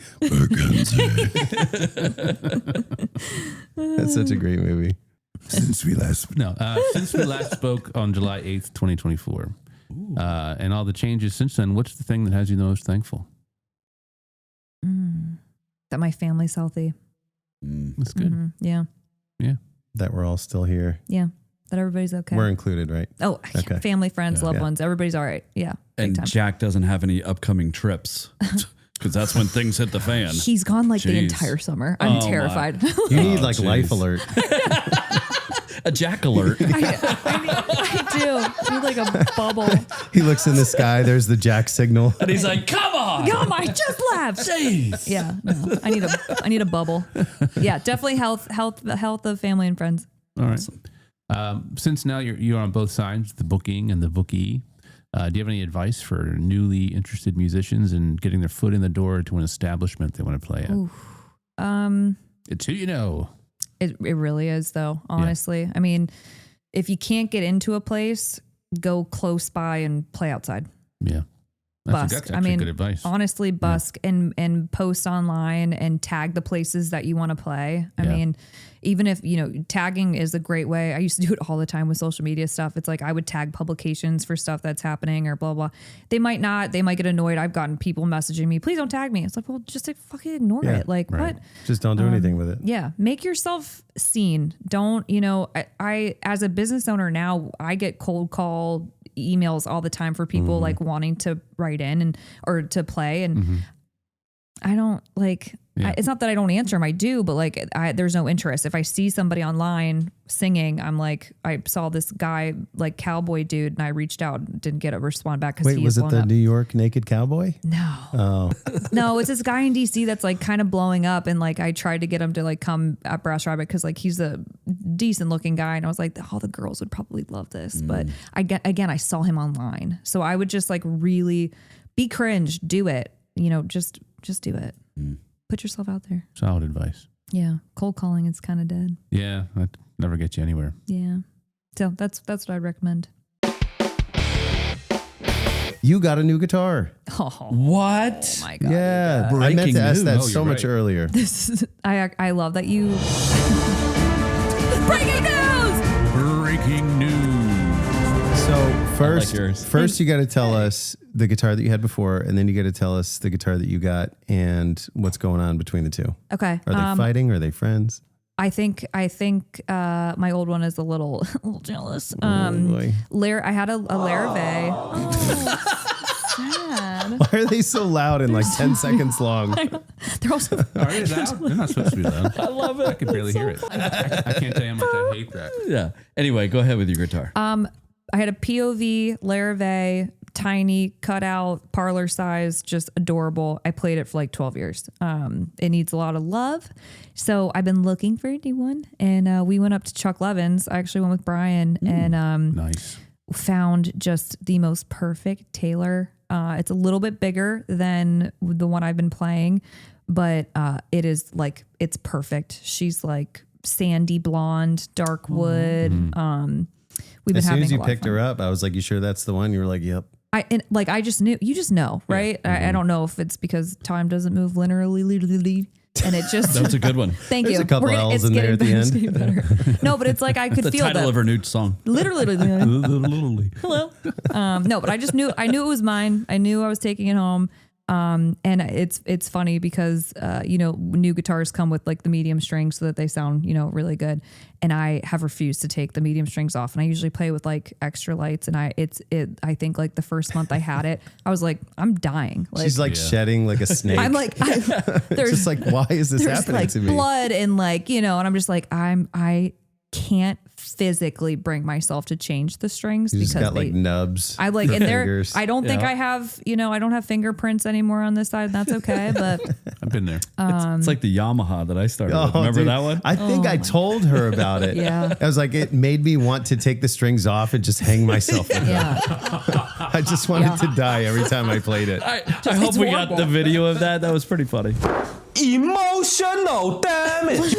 That's such a great movie. Since we last spoke on July 8th, 2024, and all the changes since then, what's the thing that has you the most thankful? That my family's healthy. That's good. Mhm. Yeah. Yeah. That we're all still here. Yeah. That everybody's okay. We're included, right? Oh, Okay. family, friends, loved Yeah. ones. Everybody's all right. Yeah. Big And time. Jack doesn't have any upcoming trips because that's when things hit the fan. He's gone like the Jeez. entire summer. I'm Oh, my. terrified. You need like jeez. life alert. A jack alert. I do. I need like a bubble. He looks in the sky. There's the jack signal. And he's like, come on. Come on, just left. Jeez. Yeah, no, I need a bubble. Yeah, definitely health of family and friends. All right. Since now you're on both sides, the booking and the bookie, do you have any advice for newly interested musicians in getting their foot in the door to an establishment they want to play at? Ooh. It's who you know. It really is, though, honestly. Yeah. I mean, if you can't get into a place, go close by and play outside. Yeah. That's actually good advice. Honestly, busk and post online and tag the places that you want to play. I mean, even if, tagging is a great way. I used to do it all the time with social media stuff. It's like I would tag publications for stuff that's happening or blah, blah. They might get annoyed. I've gotten people messaging me, please don't tag me. It's like, well, just like fucking ignore it. Like what? Just don't do anything with it. Yeah. Make yourself seen. Don't, I as a business owner now, I get cold call emails all the time for people like wanting to write in or to play. And I don't like, it's not that I don't answer them. I do, but there's no interest. If I see somebody online singing, I'm like, I saw this guy, like cowboy dude, and I reached out and didn't get a response back. Wait, was it the New York naked cowboy? No. Oh. No, it's this guy in DC that's like kind of blowing up. And like, I tried to get him to like come at Brass Rabbit because like he's a decent looking guy. And I was like, all the girls would probably love this. But I saw him online. So I would just like really be cringe, do it, just do it. Put yourself out there. Solid advice. Yeah. Cold calling is kind of dead. Yeah. That never gets you anywhere. Yeah. So that's what I'd recommend. You got a new guitar. Oh, what? Oh my God. Yeah. I meant to ask that so much earlier. I love that you. Breaking news! Breaking news. So first you got to tell us the guitar that you had before, and then you got to tell us the guitar that you got and what's going on between the two. Okay. Are they fighting? Are they friends? I think my old one is a little jealous. Boy. I had a Larrivee. Oh, sad. Why are they so loud and like 10 seconds long? They're also Are they loud? They're not supposed to be loud. I love it. I can barely hear it. I can't tell you how much I hate that. Yeah. Anyway, go ahead with your guitar. I had a POV Larrivee, tiny, cut out, parlor size, just adorable. I played it for like 12 years. It needs a lot of love. So I've been looking for a new one. And we went up to Chuck Levin's. I actually went with Brian and Nice. Found just the most perfect Taylor. It's a little bit bigger than the one I've been playing, but it is like, it's perfect. She's like sandy blonde, dark wood. We've been as soon having as you a lot of picked fun. her up, I was like, you sure that's the one? You were like, yep. I just knew, you just know, right? I don't know if it's because time doesn't move linearly and it just. That's a good one. Thank There's you. a couple L's in there at the end. Better. No, but it's like I could The feel title of her new song. Literally. Hello. No, but I knew it was mine. I knew I was taking it home. And it's funny because, new guitars come with like the medium strings so that they sound, really good. And I have refused to take the medium strings off. And I usually play with like extra lights. And I think like the first month I had it, I was like, I'm dying. Like, she's like shedding like a snake. I'm like, there's just like, why is this happening like to me? blood and like, and I'm just like, I can't physically bring myself to change the strings You because just got like nubs. I like, and there, fingers. I don't think I have, I don't have fingerprints anymore on this side. And that's okay. But I've been there. It's like the Yamaha that I started with. Remember dude, that one? I think I told her about it. Yeah. I was like, it made me want to take the strings off and just hang myself with them. yeah, I just wanted to die every time I played it. I hope we got the video of that. That was pretty funny. Emotional damage.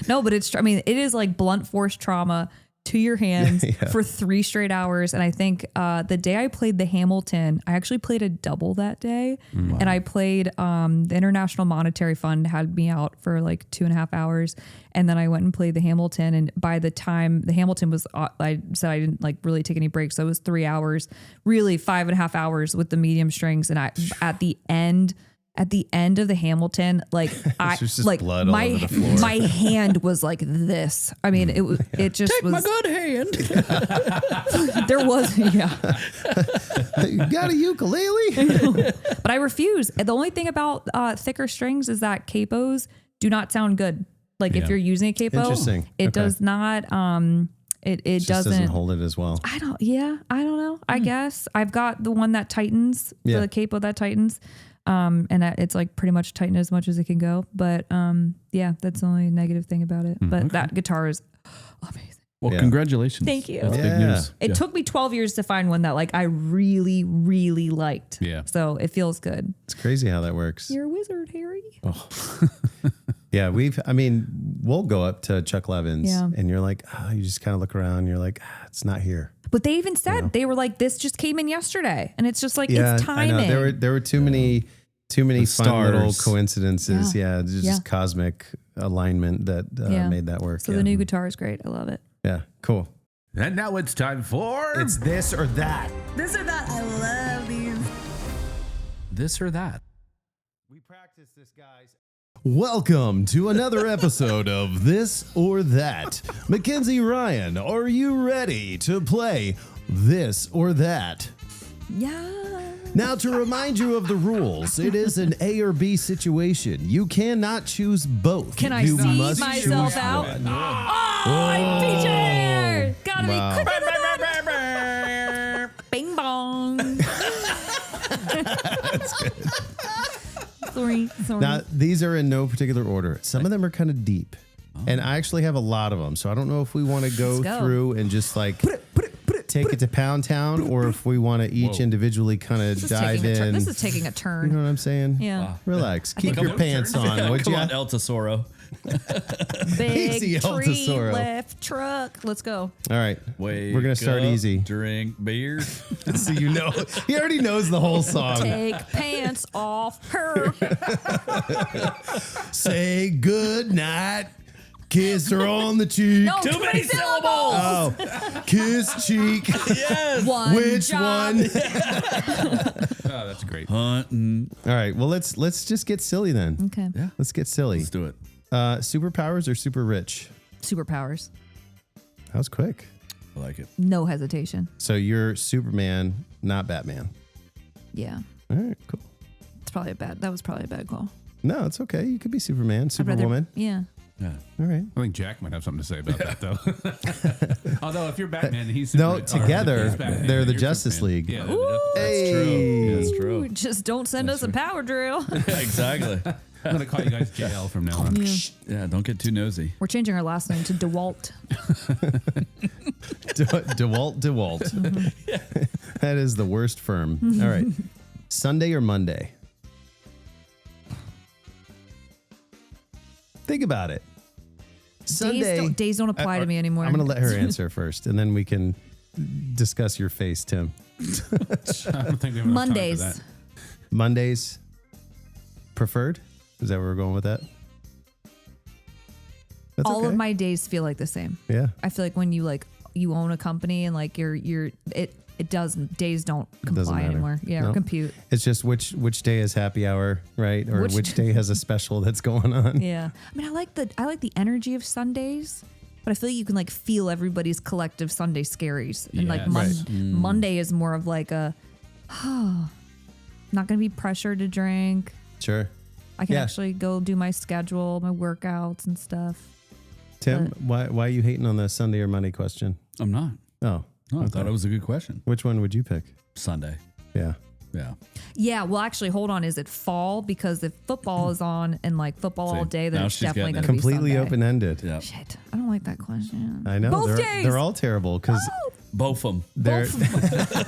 no, but it is like blunt force trauma to your hands for 3 straight hours. And I think the day I played the Hamilton, I actually played a double that day. Wow. And I played the International Monetary Fund had me out for like 2.5 hours. And then I went and played the Hamilton. And by the time the Hamilton was, I said I didn't like really take any breaks. So it was 3 hours, really 5.5 hours with the medium strings. And at the end of the Hamilton, like blood all over the floor. my hand was like this. I mean, it just Take was my good hand. there was, You got a ukulele? but I refuse. The only thing about thicker strings is that capos do not sound good. Like if you're using a capo, Interesting. it does not. It just doesn't hold it as well. I don't know. I guess I've got the one that tightens, the capo that tightens. And it's like pretty much tighten as much as it can go. But that's the only negative thing about it. But that guitar is amazing. Well, congratulations. Thank you. That's big news. It took me 12 years to find one that like I really, really liked. Yeah. So it feels good. It's crazy how that works. You're a wizard, Harry. Oh. Yeah, we'll go up to Chuck Levin's and you're like, you just kind of look around and you're like, it's not here. But they even said, they were like, this just came in yesterday. And it's just like, it's timing. I know. There were too many fun little coincidences. Yeah. Just cosmic alignment that made that work. So the new guitar is great. I love it. Yeah, cool. And now it's time for... It's this or that. This or that. I love these. This or that. We practice this, guys. Welcome to another episode of This or That. Mackenzie Ryan, are you ready to play This or That? Yeah. Now, to remind you of the rules, it is an A or B situation. You cannot choose both. Can I you see must myself choose out? one. I'm featured. Gotta Wow. be Bing bong. That's good. Sorry. Now, these are in no particular order. Some of them are kind of deep. And I actually have a lot of them. So I don't know if we want to go through and just like take it to Pound Town or if we want to each indivially kind of dive in. This is taking a turn. You know what I'm saying? Yeah. Wow. Relax. Keep your pants on, would Come you? on, El Tesoro. Big Easy, El tree Tesoro. left truck. Let's go. All right. Wake We're going to start up, easy. Drink beer. So you know, he already knows the whole song. Take pants off her. Say good night. Kiss her on the cheek. No, Too many syllables. Oh, kiss cheek. Yes. One Which job. one? Oh, that's great. Hunting. All right. Well, let's just get silly then. Okay. Yeah. Let's get silly. Let's do it. Superpowers or super rich? Superpowers. That was quick. I like it. No hesitation. So you're Superman, not Batman. Yeah. All right, cool. That was probably a bad call. No, it's okay. You could be Superman, I'd rather- Superwoman. Yeah. Yeah. All right. I think Jack might have something to say about that, though. Although, if you're Batman, he's No, Superman, together, he's Batman, they're the you're Justice Superman. League. Yeah, Hey. That's true. Ooh, just don't send us a power drill. Exactly. I'm going to call you guys JL from now on. Yeah, don't get too nosy. We're changing our last name to DeWalt. DeWalt. That is the worst firm. All right. Sunday or Monday? Think about it. Sunday. Days don't apply to me anymore. I'm going to let her answer first, and then we can discuss your face, Tim. I don't think we have enough time for Mondays. that. Mondays preferred? Is that where we're going with that? That's All okay. of my days feel like the same. Yeah. I feel like when you own a company and like days don't comply matter. anymore. Yeah, No. or compute. It's just which day is happy hour, right? Or Which- which day has a special that's going on. Yeah. I mean, I like the energy of Sundays, but I feel like you can like feel everybody's collective Sunday scaries. And like Yes. Monday is more of like a not going to be pressured to drink. Sure. I can Yeah. actually go do my schedule, my workouts and stuff. Tim, why are you hating on the Sunday or Monday question? I'm not. Oh, No, I thought it was a good question. which one would you pick? Sunday. Yeah. Yeah. Yeah, well, actually, hold on. Is it fall? Because if football is on and like football all See, day, then now it's she's definitely getting going it. to be Completely Sunday. open-ended. Yeah. Shit, I don't like that question. I know. Both they're, days. they're all terrible because Both of them. they're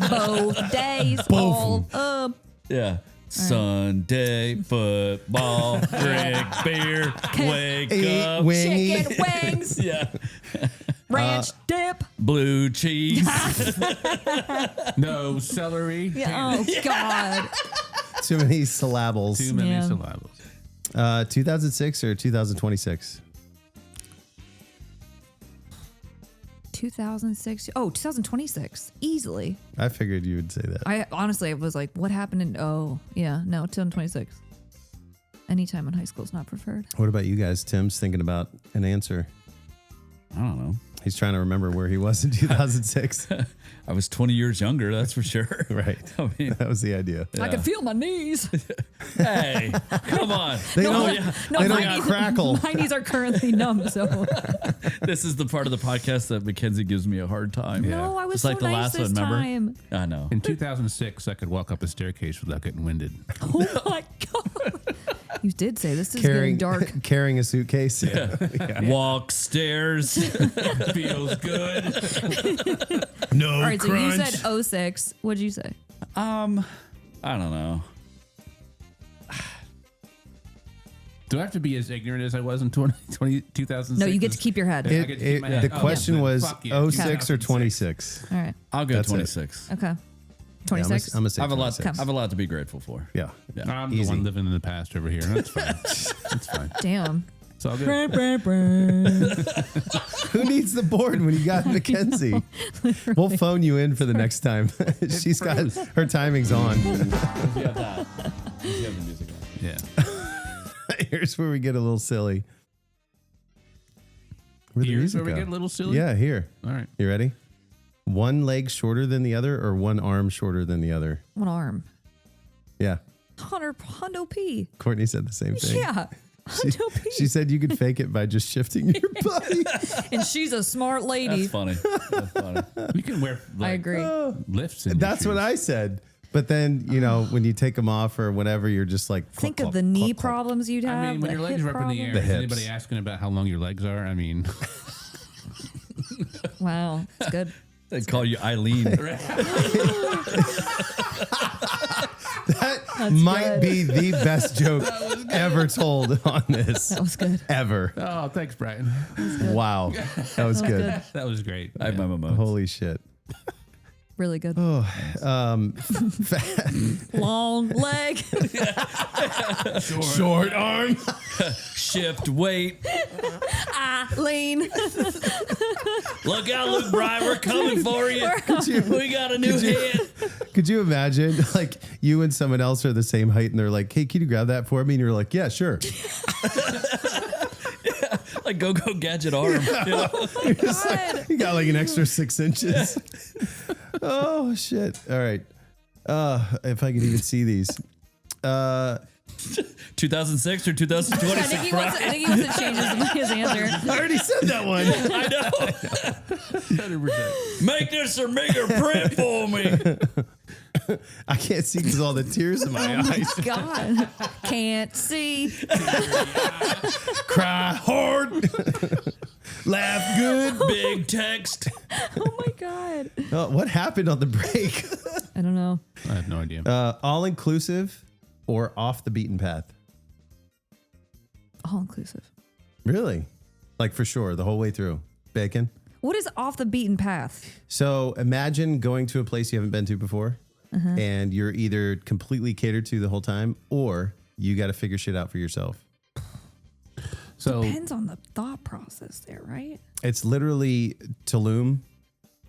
Both days, all up. Yeah. Sunday, football, drink beer, wake eat up. wingy. Chicken wings, Yeah. ranch dip. Blue cheese. No celery. Yeah, oh God. Too many syllables. Too many Yeah. syllables. 2006 or 2026? 2006. Oh, 2026. Easily. I figured you would say that. I honestly was like, what happened in? Oh, yeah, no, 2026. Anytime in high school is not preferred. What about you guys? Tim's thinking about an answer. I don't know. He's trying to remember where he was in 2006. I was 20 years younger, that's for sure. Right. I mean, That was the idea. I can feel my knees. hey, come on. They No, don't my knees- crackle. My knees are currently numb, so. This is the part of the podcast that Mackenzie gives me a hard time. No, I was Just so like the nice last this one, remember? time. I know. In 2006, I could walk up a staircase without getting winded. Oh my God. You did say this is getting dark. Carrying a suitcase. Yeah. Walk stairs. Feels good. No All right, so crunch. you said 06. What'd you say? I don't know. Do I have to be as ignorant as I was in 2006? No, you get to keep your head. I get to keep my head. The question was Fuck yeah, 06 or 26. All right. I'll go That's it. 26. Okay. Yeah, 26. I'm gonna say I have a lot. 26. I have a lot to be grateful for. Yeah. I'm the Easy. one living in the past over here. That's fine. That's fine. Damn. It's all good. Who needs the board when you got Mackenzie? We'll phone you in for the next time. She's got her timings on. You have that. You have the music on. Yeah. Here's where we get a little silly. Where'd the Here's music where we go? get a little silly. Yeah, here. All right. You ready? One leg shorter than the other or one arm shorter than the other? One arm. Yeah. Hundo P. Courtney said the same thing. Yeah. Hundo P. She said you could fake it by just shifting your body. And she's a smart lady. That's funny. That's funny. You can wear I agree. lifts. In That's what I said. But then, when you take them off or whatever, you're just like, Think cluck, of the cluck, knee cluck, cluck. problems you'd have. I mean, when the your legs hip are up in the air, problems. is hips. anybody asking about how long your legs are? I mean, Wow. It's good. They call you Eileen. That might be the best joke ever told on this. That was good. Ever. oh, thanks, Brian. Wow. That was good. That was great. I have my moments. Holy shit. Really good. Oh, Long leg. short arm. Shift weight. Lean. Look out, Luke Bryan. We're coming for you. We got a new hit. Could you imagine, like, you and someone else are the same height and they're like, hey, can you grab that for me? And you're like, yeah, sure. Like go gadget arm. You're just like, you got like an extra 6 inches. Oh, shit. All right. If I could even see these. 2006 or I 2026, think he Brian? wants to change his answer. I already said that one. I know. 100%. Make this a bigger print for me. I can't see because all the tears in my eyes. God. Can't see. Cry hard. Laugh good. Big text. Oh my God. Oh, what happened on the break? I don't know. I have no idea. All inclusive or off the beaten path? All inclusive. Really? Like for sure, the whole way through. Bacon? What is off the beaten path? So imagine going to a place you haven't been to before and you're either completely catered to the whole time or you got to figure shit out for yourself. So Depends on the thought process there, right? It's literally Tulum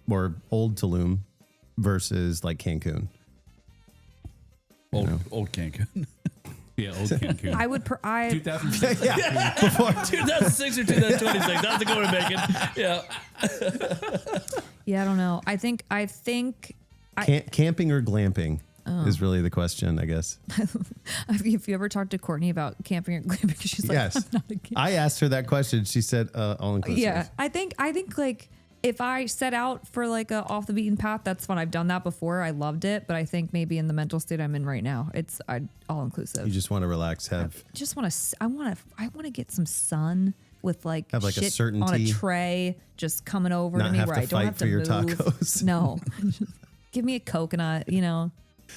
or old Tulum versus like Cancun. Old Cancun. yeah, old Cancun. I would. 2006. 2006 or 2026. That's a go to bacon. Yeah. Yeah, I don't know. I think. Camping or glamping is really the question, I guess. If you ever talked to Courtney about camping or glamping, she's like, Yes. I'm not a camper. I asked her that question. She said all inclusive. Yeah, I think like if I set out for like a off the beaten path, that's fun. I've done that before. I loved it, but I think maybe in the mental state I'm in right now, it's all inclusive. You just want to relax, I want to get some sun with like Have like a shit on a certainty. tray just coming over Not to me have where to I don't fight have for to your move. tacos. No, give me a coconut.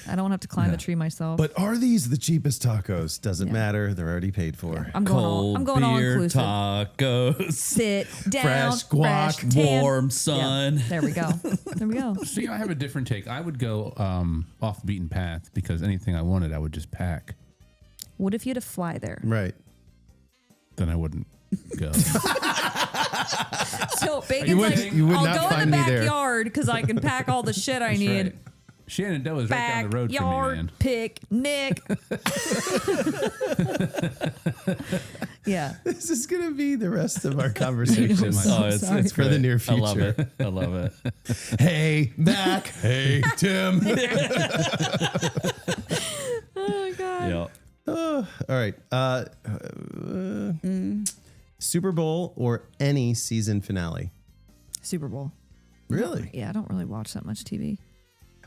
I don't have to climb a tree myself. But are these the cheapest tacos? Doesn't matter. They're already paid for. I'm going all beer inclusive. tacos. Sit down, Fresh guac, tan. Warm sun. Yeah, there we go. There we go. See, I have a different take. I would go off the beaten path because anything I wanted, I would just pack. What if you had to fly there? Right. Then I wouldn't go. So Bacon's like, you would I'll not go in find the me there. backyard because I can pack all the shit I need. Right. Shenandoah is right down the road from me, Backyard man. picnic. Yeah. This is going to be the rest of our conversation. It's for the near future. I love it. Hey, Mac. Hey, Tim. Oh God. Yeah. All right. Super Bowl or any season finale? Super Bowl. Really? Yeah, I don't really watch that much TV.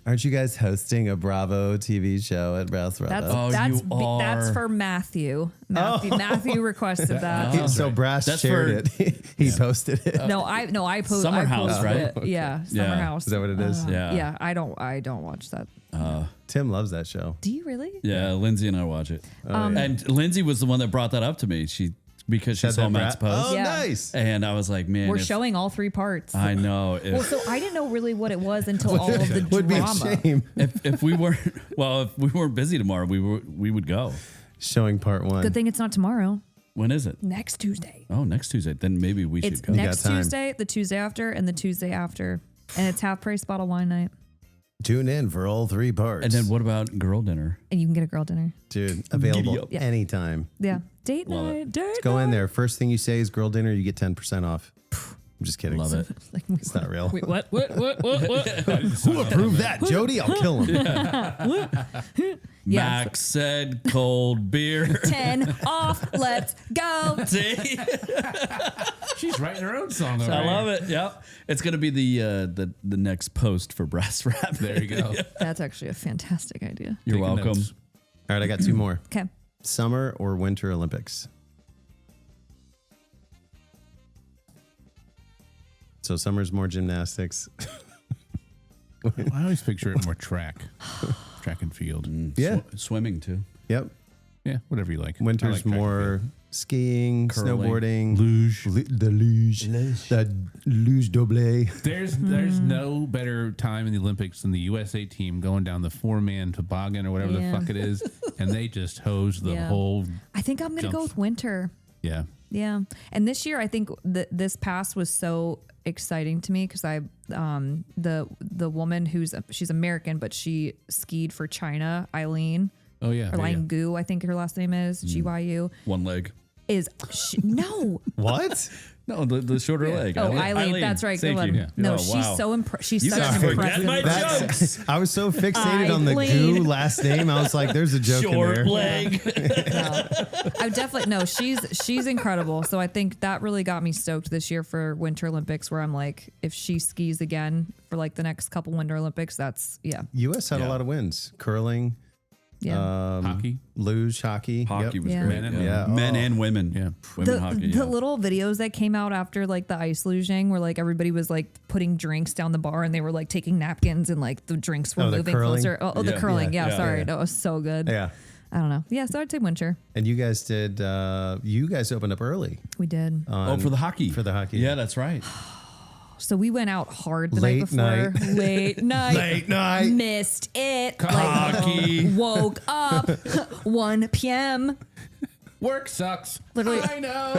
Aren't you guys hosting a Bravo TV show at Ralph's Bravo? That's for Matthew. Matthew requested that. So Brass That's shared it. He posted it. No, I posted Summer House, right? it. Yeah, Summer House. Is that what it is? Yeah, I don't watch that. Tim loves that show. Do you really? Yeah, Lindsay and I watch it. And Lindsay was the one that brought that up to me. Because she saw Matt's post. Oh, Yeah. nice. And I was like, man. We're showing all 3 parts. I know. Well, so I didn't know really what it was until all of the Would drama. be a shame. if we weren't busy tomorrow, we would go. Showing part 1. Good thing it's not tomorrow. When is it? Next Tuesday. Oh, next Tuesday. Then maybe we It's should go. next time. Tuesday, the Tuesday after, and the Tuesday after. And it's half price bottle wine night. Tune in for all 3 parts. And then what about girl dinner? And you can get a girl dinner. Dude, available Yeah. anytime. Yeah. Date Love night. Date Go in night. there. First thing you say is girl dinner, you get 10% off. I'm just kidding. Love it. Like, It's not real. wait, what? What? Who approved that? Jody, I'll kill him. Yeah, Mack said cold beer. 10 off. Let's go. See? She's writing her own song. Over I here. love it. Yep. It's gonna be the next post for Brass Rap. There you go. That's actually a fantastic idea. You're Taking welcome. notes. All right, I got 2 more. Okay. Summer or Winter Olympics? So summer's more gymnastics. I always picture it more track and field. Yeah. Swimming too. Yep. Yeah, whatever you like. I Winter's like track and more skiing, Curling. snowboarding, Luge. the luge, the luge double. There's no better time in the Olympics than the USA team going down the 4-man toboggan or whatever Yeah. the fuck it is, and they just hose the Yeah. whole. I think I'm going to go Jumps. with winter. Yeah, Yeah. And this year, I think this past was so exciting to me because the woman she's American, but she skied for China, Eileen. oh yeah, Or yeah, Eileen Gu, I think her last name is, GYU. One leg. No. What? No, the shorter leg. Oh, Eileen, that's right. Good Thank one. you. No, Oh, she's wow. so she's You such guys an forget impressive. my jokes. I was so fixated on the Eileen. goo last name. I was like, there's a joke in Short there. leg. I definitely no. She's incredible. So I think that really got me stoked this year for Winter Olympics. Where I'm like, if she skis again for like the next couple Winter Olympics, that's U.S. had a Yeah. lot of wins. Curling, hockey. luge, hockey. Hockey Yep. was Yeah. great. Men and Yeah. Men Oh. and women. Yeah. Women hockey. the little videos that came out after like the ice luging, where like everybody was like putting drinks down the bar and they were like taking napkins and like the drinks were Oh, the moving curling? closer. Oh, the Yeah. curling. Yeah. Yeah, Yeah. sorry, Yeah. that was so good. Yeah. I don't know. Yeah, so I'd say winter. And you guys did, you guys opened up early. We did. For the hockey. For the hockey. Yeah, that's right. So we went out hard the Late night before. night. Late night. Late night. Missed it. Hockey. Woke up 1 p.m. Work sucks. Literally. I know.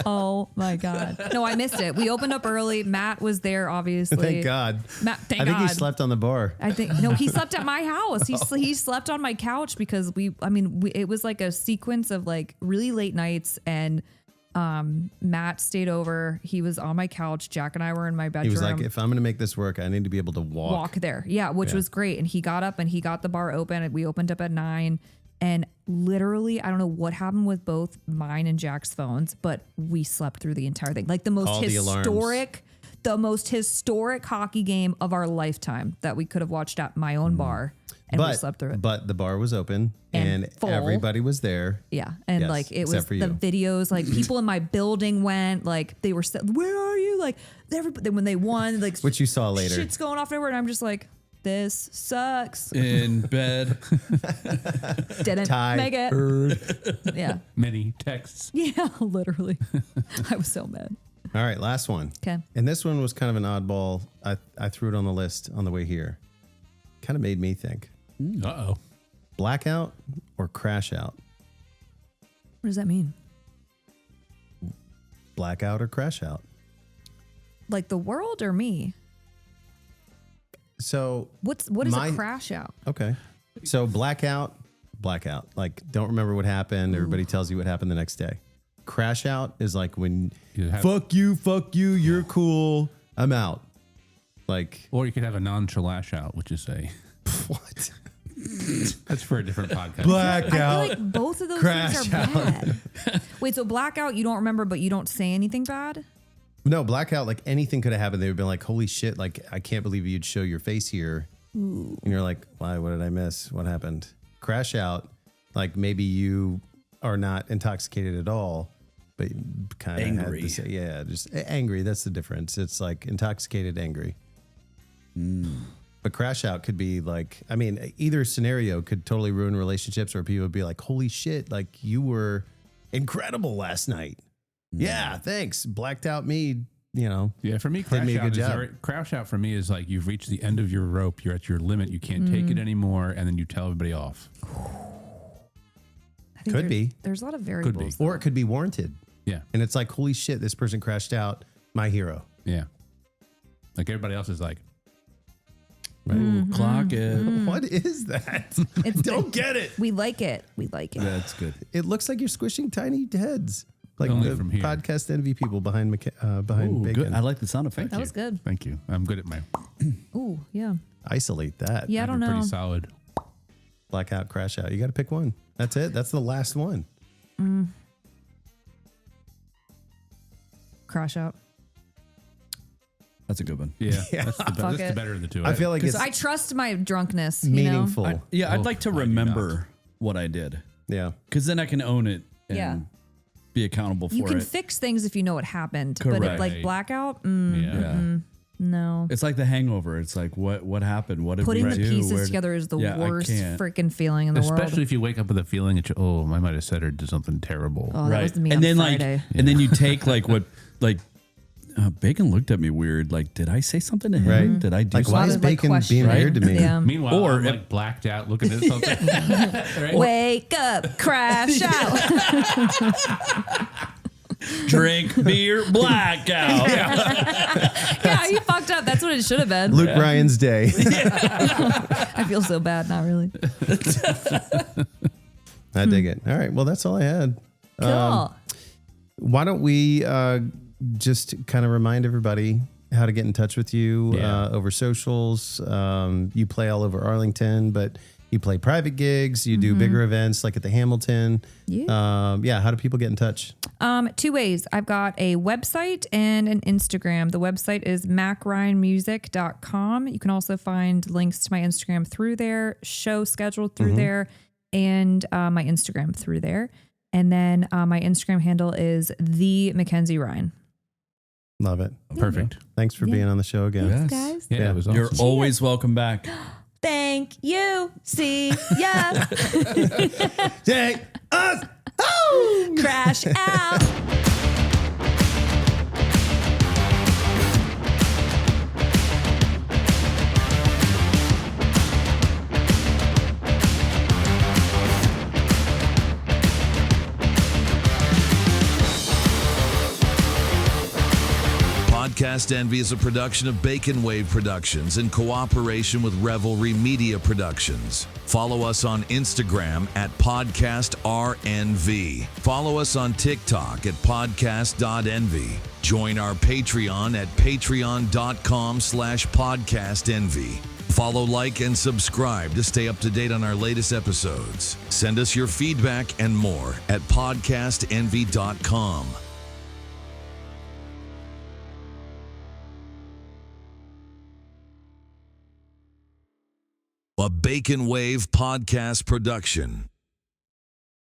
Oh my God. No, I missed it. We opened up early. Matt was there, obviously. Thank God. Matt, thank I think God. he slept on the bar. I think no, he slept at my house. He slept on my couch because it was like a sequence of like really late nights, and Matt stayed over. He was on my couch. Jack and I were in my bedroom. He was like, if I'm going to make this work, I need to be able to walk. there. Yeah, which was great. And he got up and he got the bar open, and we opened up at 9. And literally, I don't know what happened with both mine and Jack's phones, but we slept through the entire thing. Like the most All the alarms. historic hockey game of our lifetime that we could have watched at my own bar, and we slept through it. But the bar was open And and full. everybody was there. Yeah. And Yes, like it except was for the you. videos, like people in my building went, like they were, where are you? Like everybody, when they won, like Which you saw later. shit's going off everywhere. And I'm just like, this sucks. In bed. Didn't make it. Tired. Yeah. Many texts. Yeah, literally. I was so mad. All right, last one. Okay. And this one was kind of an oddball. I threw it on the list on the way here. Kind of made me think. Uh-oh. Blackout or crash out? What does that mean? Blackout or crash out? Like the world or me? So What is My- a crash out? okay. So blackout blackout. Like, don't remember what happened. Everybody tells you what happened the next day. Crash out is like when fuck you, you're cool, I'm out. Like, or you could have a non-chalash out, which is a what? That's for a different podcast. Blackout. I feel like both of those things are bad. Wait, so blackout, you don't remember, but you don't say anything bad? No, blackout, like anything could have happened. They would have been like, holy shit, like, I can't believe you'd show your face here. Ooh. And you're like, why? What did I miss? What happened? Crash out, like maybe you are not intoxicated at all, but kind of angry. Had to say, yeah, just angry. That's the difference. It's like intoxicated, angry. But crash out could be like, I mean, either scenario could totally ruin relationships, or people would be like, holy shit, like you were incredible last night. Yeah, thanks. Blacked out me, you know. Yeah, for me, crash out for me is like you've reached the end of your rope. You're at your limit. You can't take it anymore, and then you tell everybody off. Could be. There's a lot of variables. Or it could be warranted. Yeah. And it's like, holy shit, this person crashed out. My hero. Yeah. Like everybody else is like, right? Ooh, clock it. What is that? Don't get it. We like it. We like it. That's good. It looks like you're squishing tiny heads. Like Only the from here. PodcastNV people behind Bacon. Good. I like the sound effect. That was good. thank you. I'm good at my. Ooh, yeah. Isolate that. Yeah, I don't know. Pretty solid. Blackout, crash out. You got to pick one. That's it. That's the last one. Crash out. That's a good one. Yeah. That's Fuck the it. better of the two. I feel like it's I trust my drunkenness. meaningful. I'd like to remember what I did, Yeah. because then I can own it and Yeah. be accountable for You can it. fix things if you know what happened. But Correct. it, like blackout, Yeah. no. It's like The Hangover. It's like what happened? What did Putting we the do? pieces Where- together is the Yeah, I worst can't. freaking feeling in the Especially world. if you wake up with a feeling that I might have said or did something terrible. Oh, that was me and on then Friday. and then you take like what like Bacon looked at me weird. Like, did I say something to him? Right. Did I do Like, why something? is Like Bacon question, being right? weird to me? Yeah. Meanwhile, Or I'm if- like blacked out looking at something. Right? Wake up, crash out. Drink beer, blackout. Yeah, you fucked up. That's what it should have been. Luke Ryan's day. I feel so bad. Not really. I dig it. All right. Well, that's all I had. Cool. Why don't we just kind of remind everybody how to get in touch with you over socials? You play all over Arlington, but you play private gigs. You do bigger events like at the Hamilton. Yeah. How do people get in touch? Two ways. I've got a website and an Instagram. The website is mackryanmusic.com. You can also find links to my Instagram through there, show scheduled through there, and my Instagram through there. And then my Instagram handle is the Mackenzie Ryan. Love it. Perfect. Thanks for being on the show again. Yes. Guys, Yeah, it was awesome. You're always welcome back. thank you. See ya. Take us. Crash out. Podcast Envy is a production of Bacon Wave Productions in cooperation with Revelry Media Productions. Follow us on Instagram at PodcastRNV. Follow us on TikTok at podcast.envy. Join our Patreon at patreon.com/podcastnv. Follow, like, and subscribe to stay up to date on our latest episodes. Send us your feedback and more at podcastnv.com. A Bacon Wave podcast production.